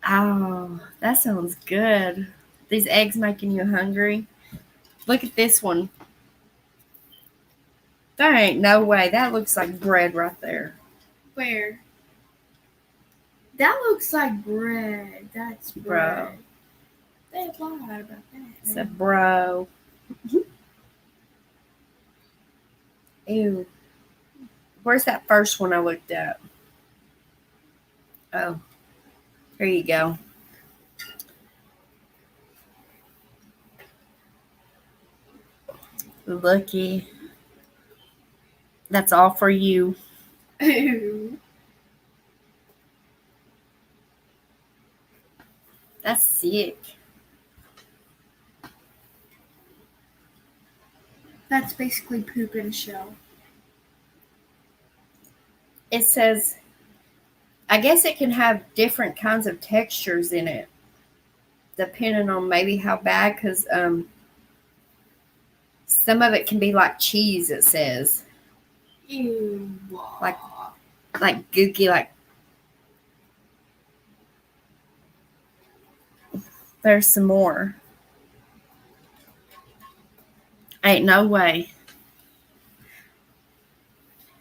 Oh, that sounds good. These eggs making you hungry. Look at this one. There ain't no way. That looks like bread right there. Where? That looks like bread. That's bread. Bro. They lied about that. It's a bro. Ew. Where's that first one I looked at? Oh. There you go. Looky. That's all for you. Ew. That's sick. That's basically poop in a shell. It says, I guess it can have different kinds of textures in it, depending on maybe how bad, because some of it can be like cheese, it says. Ew. Like gooky, like. There's some more. Ain't no way.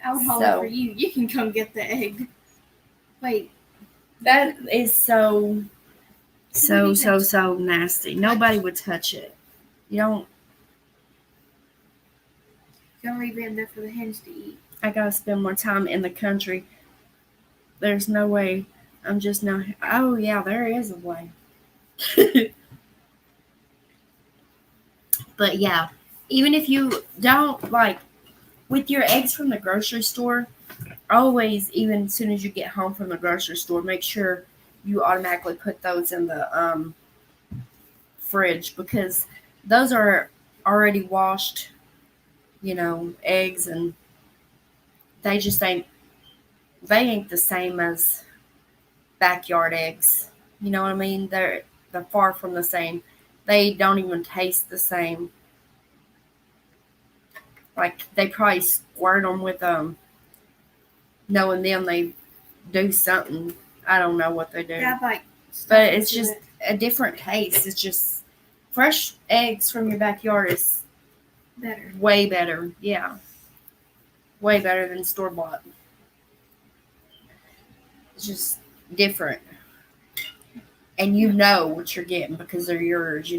I would holler for you. You can come get the egg. Wait. That is so nasty. Nobody would touch it. You don't. Gonna leave it in there for the hens to eat. I gotta spend more time in the country. There's no way. I'm just not. Oh yeah, there is a way. But yeah, even if you don't like with your eggs from the grocery store, always, even as soon as you get home from the grocery store, make sure you automatically put those in the fridge, because those are already washed, eggs, and they just ain't the same as backyard eggs. You know what I mean? They're far from the same. They don't even taste the same. Like, they probably squirt them with knowing them they do something. I don't know what they do. Yeah, but it's just a different taste. It's just fresh eggs from your backyard is better. Way better. Yeah. Way better than store bought. It's just different. And you know what you're getting because they're yours,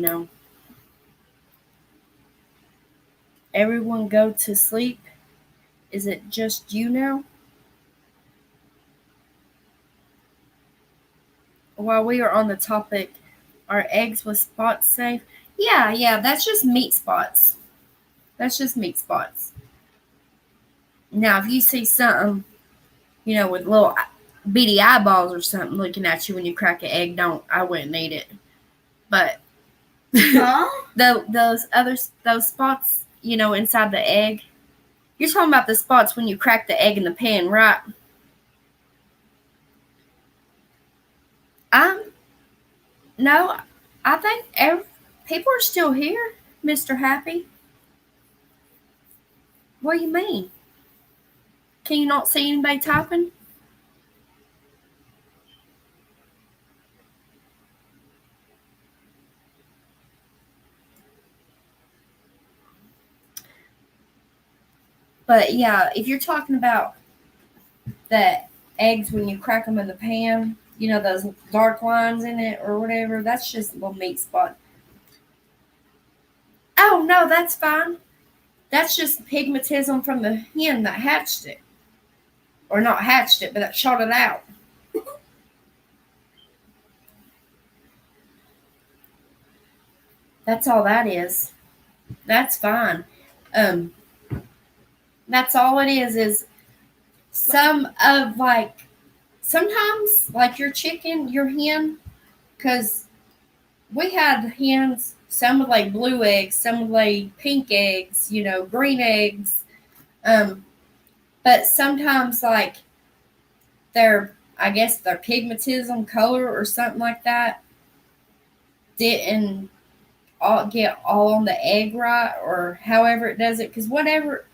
Everyone go to sleep. Is it just you now? While we are on the topic, are eggs with spots safe? Yeah, that's just meat spots. Now, if you see something, with little beady eyeballs or something looking at you when you crack an egg, I wouldn't eat it. But Huh? those spots, inside the egg, you're talking about the spots when you crack the egg in the pan, right? No, I think people are still here, Mr. Happy. What do you mean? Can you not see anybody typing? But yeah, if you're talking about the eggs when you crack them in the pan, those dark lines in it or whatever. That's just a little meat spot. Oh no, that's fine. That's just pigmentism from the hen that hatched it. Or not hatched it, but that shot it out. That's all that is. That's fine. Um, that's all it is some of sometimes like your chicken, your hen, because we had hens, some would lay blue eggs, some would lay pink eggs, green eggs. Um, but sometimes I guess their pigmentism color or something like that didn't get all on the egg right or however it does it, because whatever,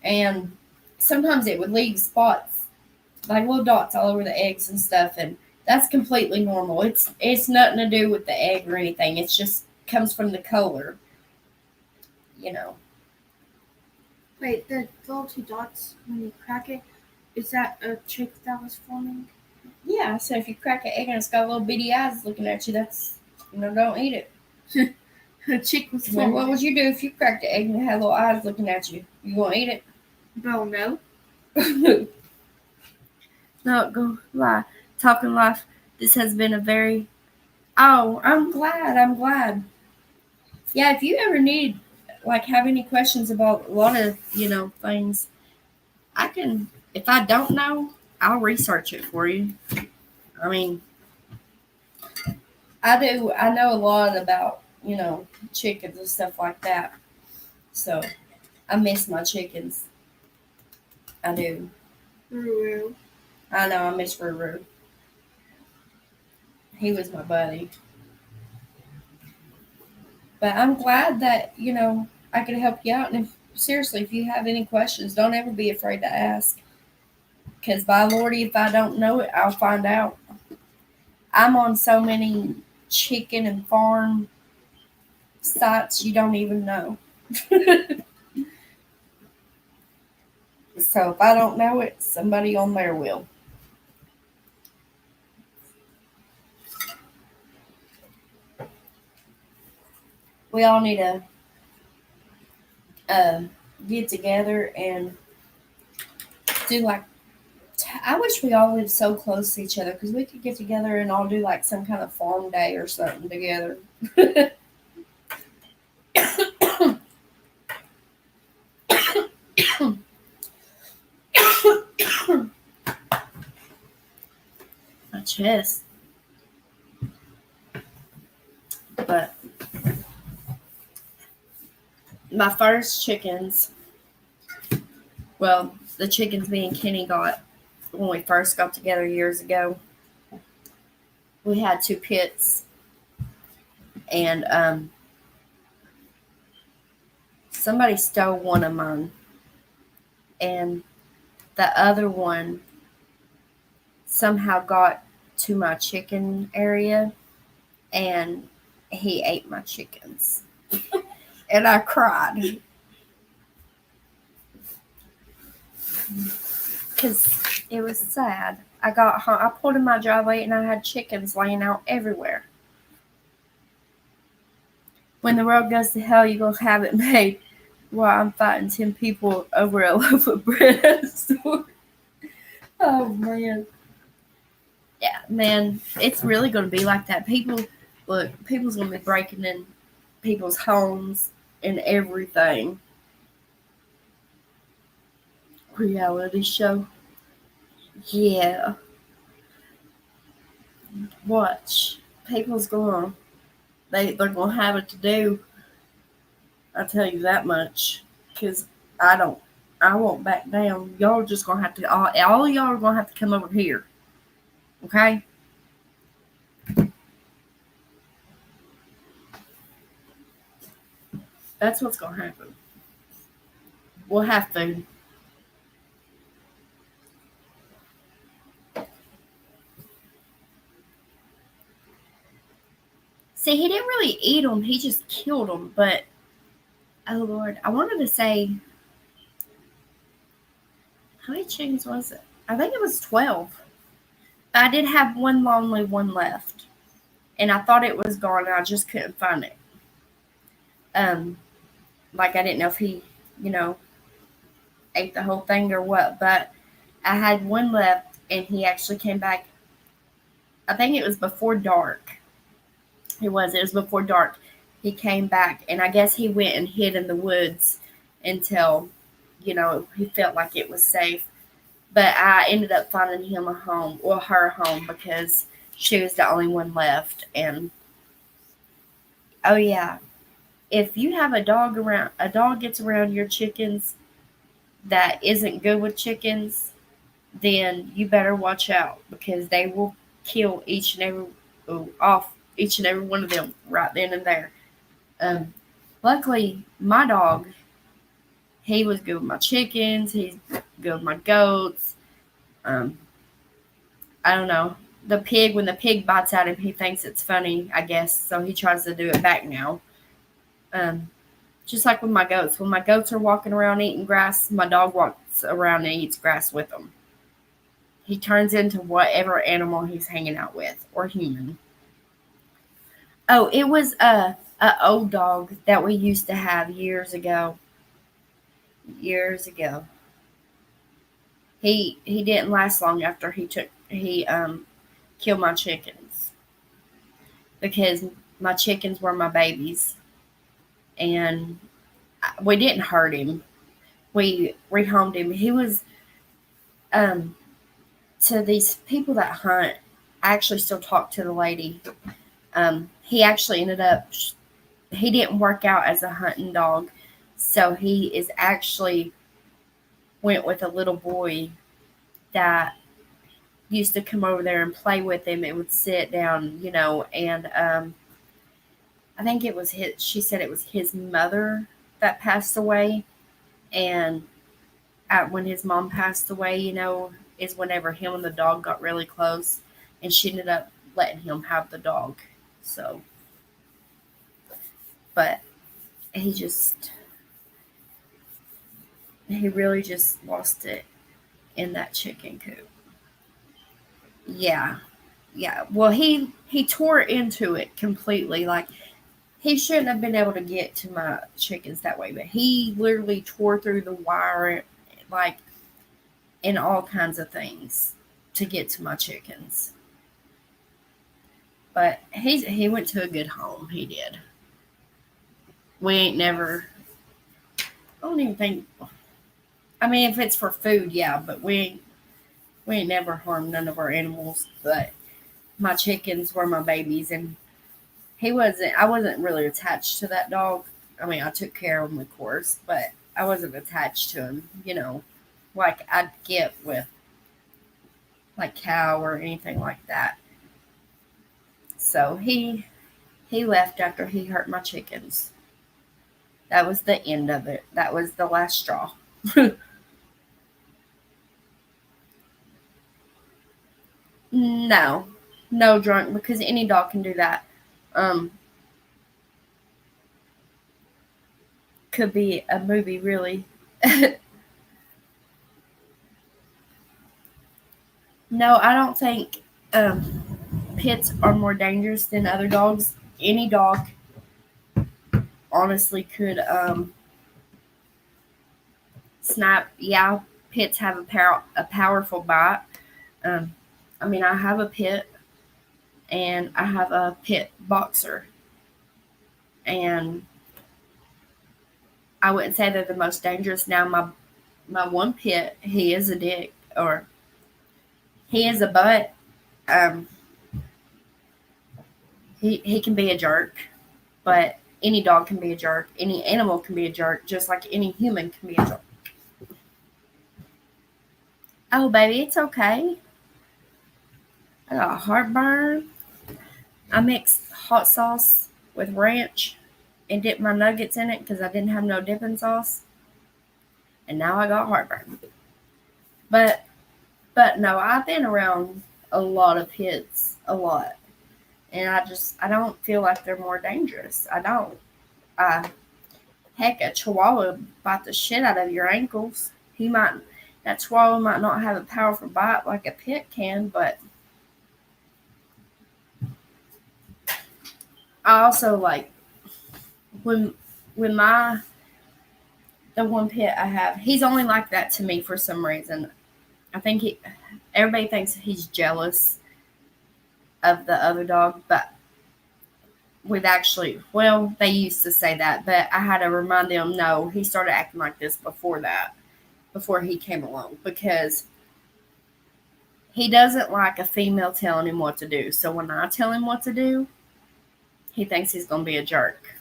and sometimes it would leave spots like little dots all over the eggs and stuff, and that's completely normal. It's nothing to do with the egg or anything. It's just comes from the color, you know. Wait, the little two dots when you crack it, is that a chick that was forming? Yeah, so if you crack an egg and it's got little bitty eyes looking at you, that's don't eat it. A chick was Well, forming. what would you do if you cracked an egg and it had little eyes looking at you? You gonna eat it? Well, no. Not gonna lie. Talking life. This has been a very. Oh, I'm glad. I'm glad. Yeah, if you ever need, have any questions about a lot of, things, I can. If I don't know, I'll research it for you. I mean, I do. I know a lot about, chickens and stuff like that. So I miss my chickens. I do. Ruru. I know I miss Ruru. He was my buddy. But I'm glad that, I could help you out. And seriously, if you have any questions, don't ever be afraid to ask. Because by Lordy, if I don't know it, I'll find out. I'm on so many chicken and farm sites you don't even know. So if I don't know it, somebody on there will. We all need to get together and do I wish we all lived so close to each other because we could get together and all do some kind of farm day or something together. My chest. But my first chickens, well, the chickens me and Kenny got when we first got together years ago, we had 2 pits, and somebody stole one of mine, and the other one somehow got to my chicken area, and he ate my chickens. And I cried. Because it was sad. I got home, I pulled in my driveway and I had chickens laying out everywhere. When the world goes to hell, you're going to have it made while I'm fighting 10 people over a loaf of bread at the store. Oh, man. Yeah, man, it's really going to be like that. People's going to be breaking in people's homes and everything. Reality show. Yeah. Watch. People's going to, they're going to have it to do. I'll tell you that much. Because I won't back down. Y'all are just going to have to, all y'all are going to have to come over here. Okay? That's what's going to happen. We'll have food. See, he didn't really eat them. He just killed them. But, oh, Lord. I wanted to say, how many chickens was it? I think it was 12. I did have one lonely one left, and I thought it was gone, and I just couldn't find it. Um, like I didn't know if he, you know, ate the whole thing or what, but I had one left, and he actually came back. I think it was before dark. It was before dark. He came back, and I guess he went and hid in the woods until, he felt like it was safe. But I ended up finding him a home, or her home, because she was the only one left. And oh yeah, if you have a dog gets around your chickens that isn't good with chickens, then you better watch out because they will kill each and every one of them right then and there. Um, Luckily, my dog, he was good with my chickens. He's good with my goats. Um, I don't know. When the pig bites at him, he thinks it's funny, I guess. So he tries to do it back now. Um, just like with my goats. When my goats are walking around eating grass, my dog walks around and eats grass with them. He turns into whatever animal he's hanging out with or human. Oh, it was a old dog that we used to have years ago. Years ago. He didn't last long after he killed my chickens because my chickens were my babies, and we didn't hurt him. We rehomed him. He was um to these people that hunt. I actually still talk to the lady. He actually ended up. He didn't work out as a hunting dog, so he is actually went with a little boy that used to come over there and play with him and would sit down, and I think it was his, she said it was his mother that passed away. And when his mom passed away, is whenever him and the dog got really close. And she ended up letting him have the dog. So, but he just, he really just lost it in that chicken coop. Yeah. Yeah. Well, he tore into it completely. Like, he shouldn't have been able to get to my chickens that way, but he literally tore through the wire, like, in all kinds of things to get to my chickens. But he went to a good home. He did. We ain't never. I don't even think. I mean, if it's for food, yeah, but we ain't never harmed none of our animals. But my chickens were my babies, and he wasn't. I wasn't really attached to that dog. I mean, I took care of him, of course, but I wasn't attached to him. Like I'd get with like cow or anything like that. So he left after he hurt my chickens. That was the end of it. That was the last straw. No, no drunk because any dog can do that. Um, could be a movie, really. No, I don't think pits are more dangerous than other dogs. Any dog, honestly, could snap. Yeah, pits have a powerful bite. Um, I mean, I have a pit and I have a pit boxer, and I wouldn't say they're the most dangerous. Now, my one pit, he is a dick, or he is a butt. Um, he can be a jerk, but any dog can be a jerk. Any animal can be a jerk, just like any human can be a jerk. Oh, baby, it's okay. I got heartburn. I mixed hot sauce with ranch and dipped my nuggets in it because I didn't have no dipping sauce, and now I got heartburn. But but no, I've been around a lot of pits, a lot, and I don't feel like they're more dangerous. I don't. Uh, Heck, a Chihuahua bite the shit out of your ankles. That Chihuahua might not have a powerful bite like a pit can, but I also like when my the one pit I have, he's only like that to me for some reason. I think everybody thinks he's jealous of the other dog, but we've actually, well, they used to say that, but I had to remind them, no, he started acting like this before that, before he came along, because he doesn't like a female telling him what to do. So when I tell him what to do, he thinks he's going to be a jerk.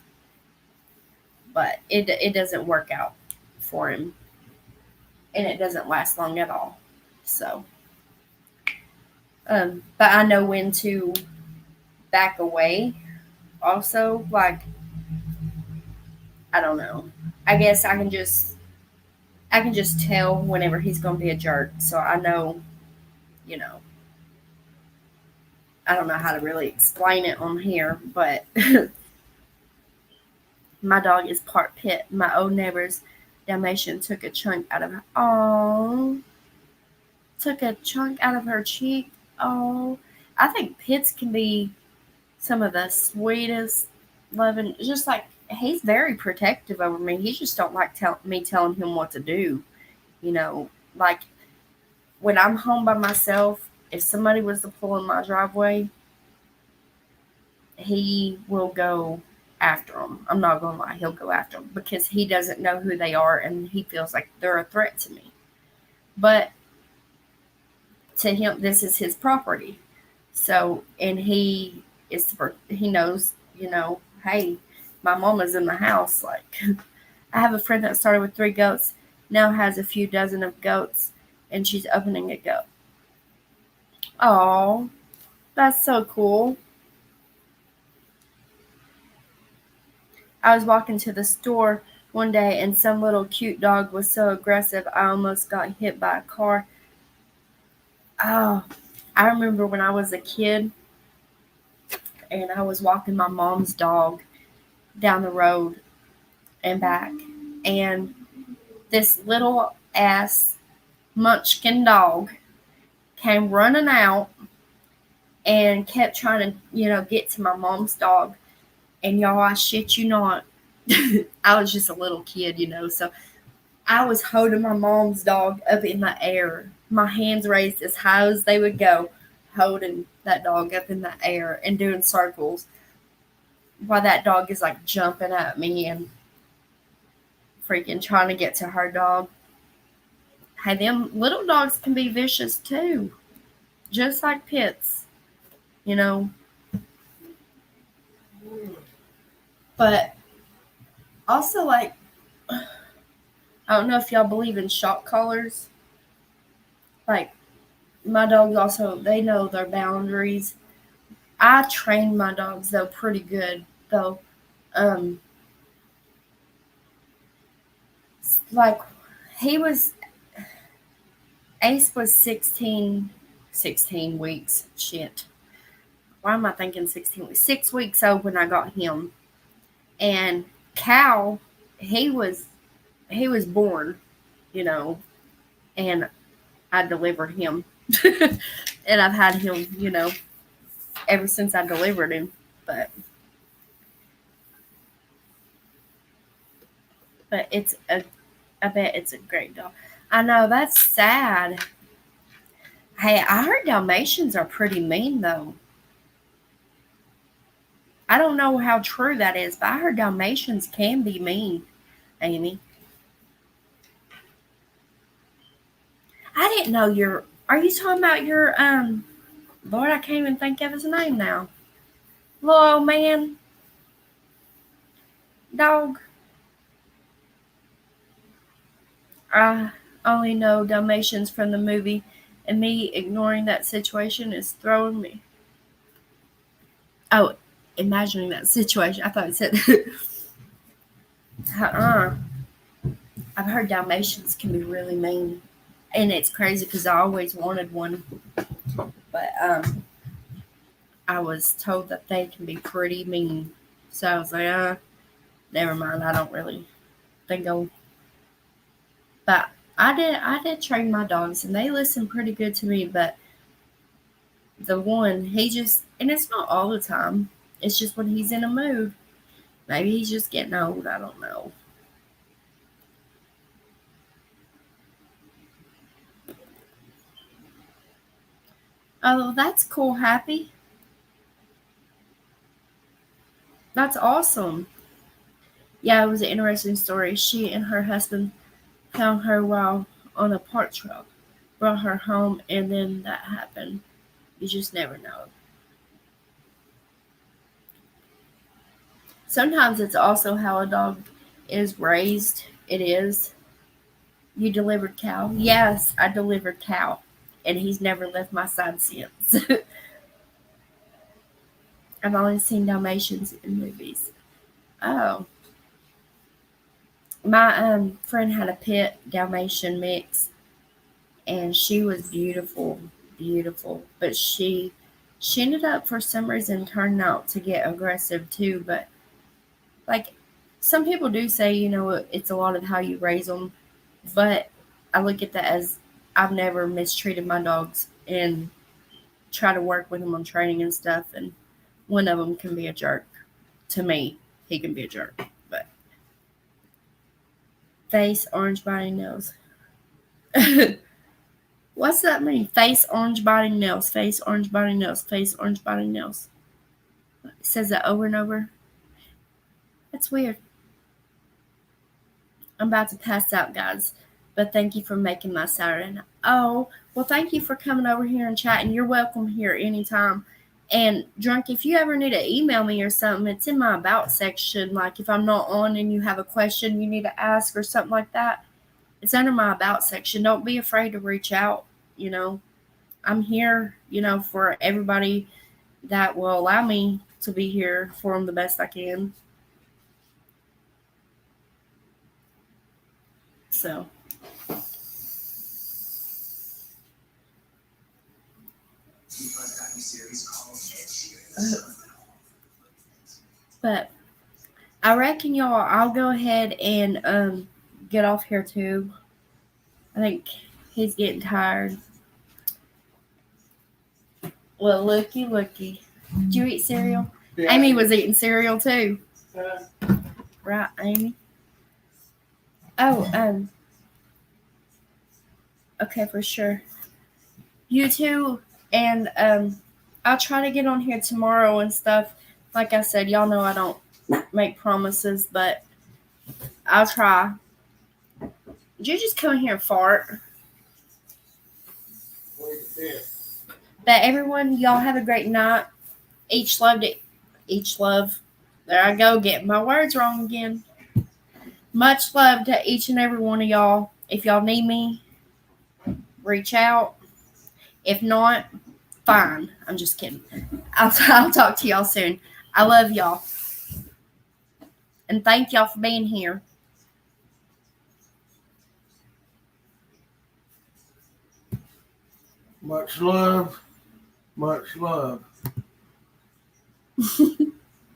But it doesn't work out for him. And it doesn't last long at all. So, but I know when to back away. Also, like, I don't know. I guess I can just tell whenever he's going to be a jerk. So I know, you know, I don't know how to really explain it on here, but my dog is part pit. My old neighbor's Dalmatian took a chunk out of her. Oh, took a chunk out of her cheek. Oh, I think pits can be some of the sweetest, loving. Just like he's very protective over me. He just don't like me telling him what to do. You know, like when I'm home by myself, if somebody was to pull in my driveway, he will go after them. I'm not gonna lie, he'll go after them because he doesn't know who they are and he feels like they're a threat to me. But to him, this is his property. So, and he knows, hey, my mama's in the house. Like, I have a friend that started with 3 goats, now has a few dozen of goats, and she's opening a goat. Oh, that's so cool. I was walking to the store one day and some little cute dog was so aggressive I almost got hit by a car. Oh, I remember when I was a kid and I was walking my mom's dog down the road and back, and this little ass munchkin dog came running out and kept trying to, get to my mom's dog. And y'all, I shit you not, I was just a little kid, so I was holding my mom's dog up in the air, my hands raised as high as they would go, holding that dog up in the air and doing circles while that dog is like jumping at me and freaking trying to get to her dog. Hey, them little dogs can be vicious too, just like pits, you know. But also, like, I don't know if y'all believe in shock collars. Like, my dogs also, they know their boundaries. I train my dogs, though, pretty good, though. Like, he was, Ace was 16 weeks. Shit. Why am I thinking 16 weeks? 6 weeks old when I got him. And Cal, he was born, and I delivered him. And I've had him, ever since I delivered him. But I bet it's a great dog. I know, that's sad. Hey, I heard Dalmatians are pretty mean though. I don't know how true that is, but I heard Dalmatians can be mean, Amy. I didn't know are you talking about your, Lord, I can't even think of his name now. Little old man. Dog. I only know Dalmatians from the movie, and me ignoring that situation is throwing me. Oh, imagining that situation. I thought it said, I've heard Dalmatians can be really mean. And it's crazy because I always wanted one. But I was told that they can be pretty mean. So I was like, never mind. I don't really think I'll. But I did train my dogs, and they listen pretty good to me. But the one, and it's not all the time. It's just when he's in a mood. Maybe he's just getting old. I don't know. Oh, that's cool, Happy. That's awesome. Yeah, it was an interesting story. She and her husband found her while on a park truck, brought her home, and then that happened. You just never know. Sometimes it's also how a dog is raised. It is. You delivered cow? Yes, I delivered cow. And he's never left my side since. I've only seen Dalmatians in movies. Oh. My friend had a pit Dalmatian mix and she was beautiful, beautiful. But she ended up for some reason turning out to get aggressive too. But like some people do say, it's a lot of how you raise them. But I look at that as I've never mistreated my dogs and try to work with them on training and stuff. And one of them can be a jerk to me. He can be a jerk. But face, orange body, nails. What's that mean? Face, orange body, nails. Face, orange body, nails. Face, orange body, nails. It says that over and over. That's weird. I'm about to pass out, guys. But thank you for making my Saturday night. Oh, well, thank you for coming over here and chatting. You're welcome here anytime. And, Drunk, if you ever need to email me or something, it's in my About section. Like, if I'm not on and you have a question you need to ask or something like that, it's under my About section. Don't be afraid to reach out, I'm here, for everybody that will allow me to be here for them the best I can. So, but I reckon y'all, I'll go ahead and get off here too. I think he's getting tired. Well, looky. Did you eat cereal? Yeah. Amy was eating cereal too. Right, Amy? Oh, okay, for sure. You too, and I'll try to get on here tomorrow and stuff. Like I said, y'all know I don't make promises, but I'll try. Did you just come in here and fart? But everyone, y'all have a great night. Each love. There I go, getting my words wrong again. Much love to each and every one of y'all. If y'all need me, reach out. If not, fine. I'm just kidding. I'll talk to y'all soon. I love y'all. And thank y'all for being here. Much love. Much love.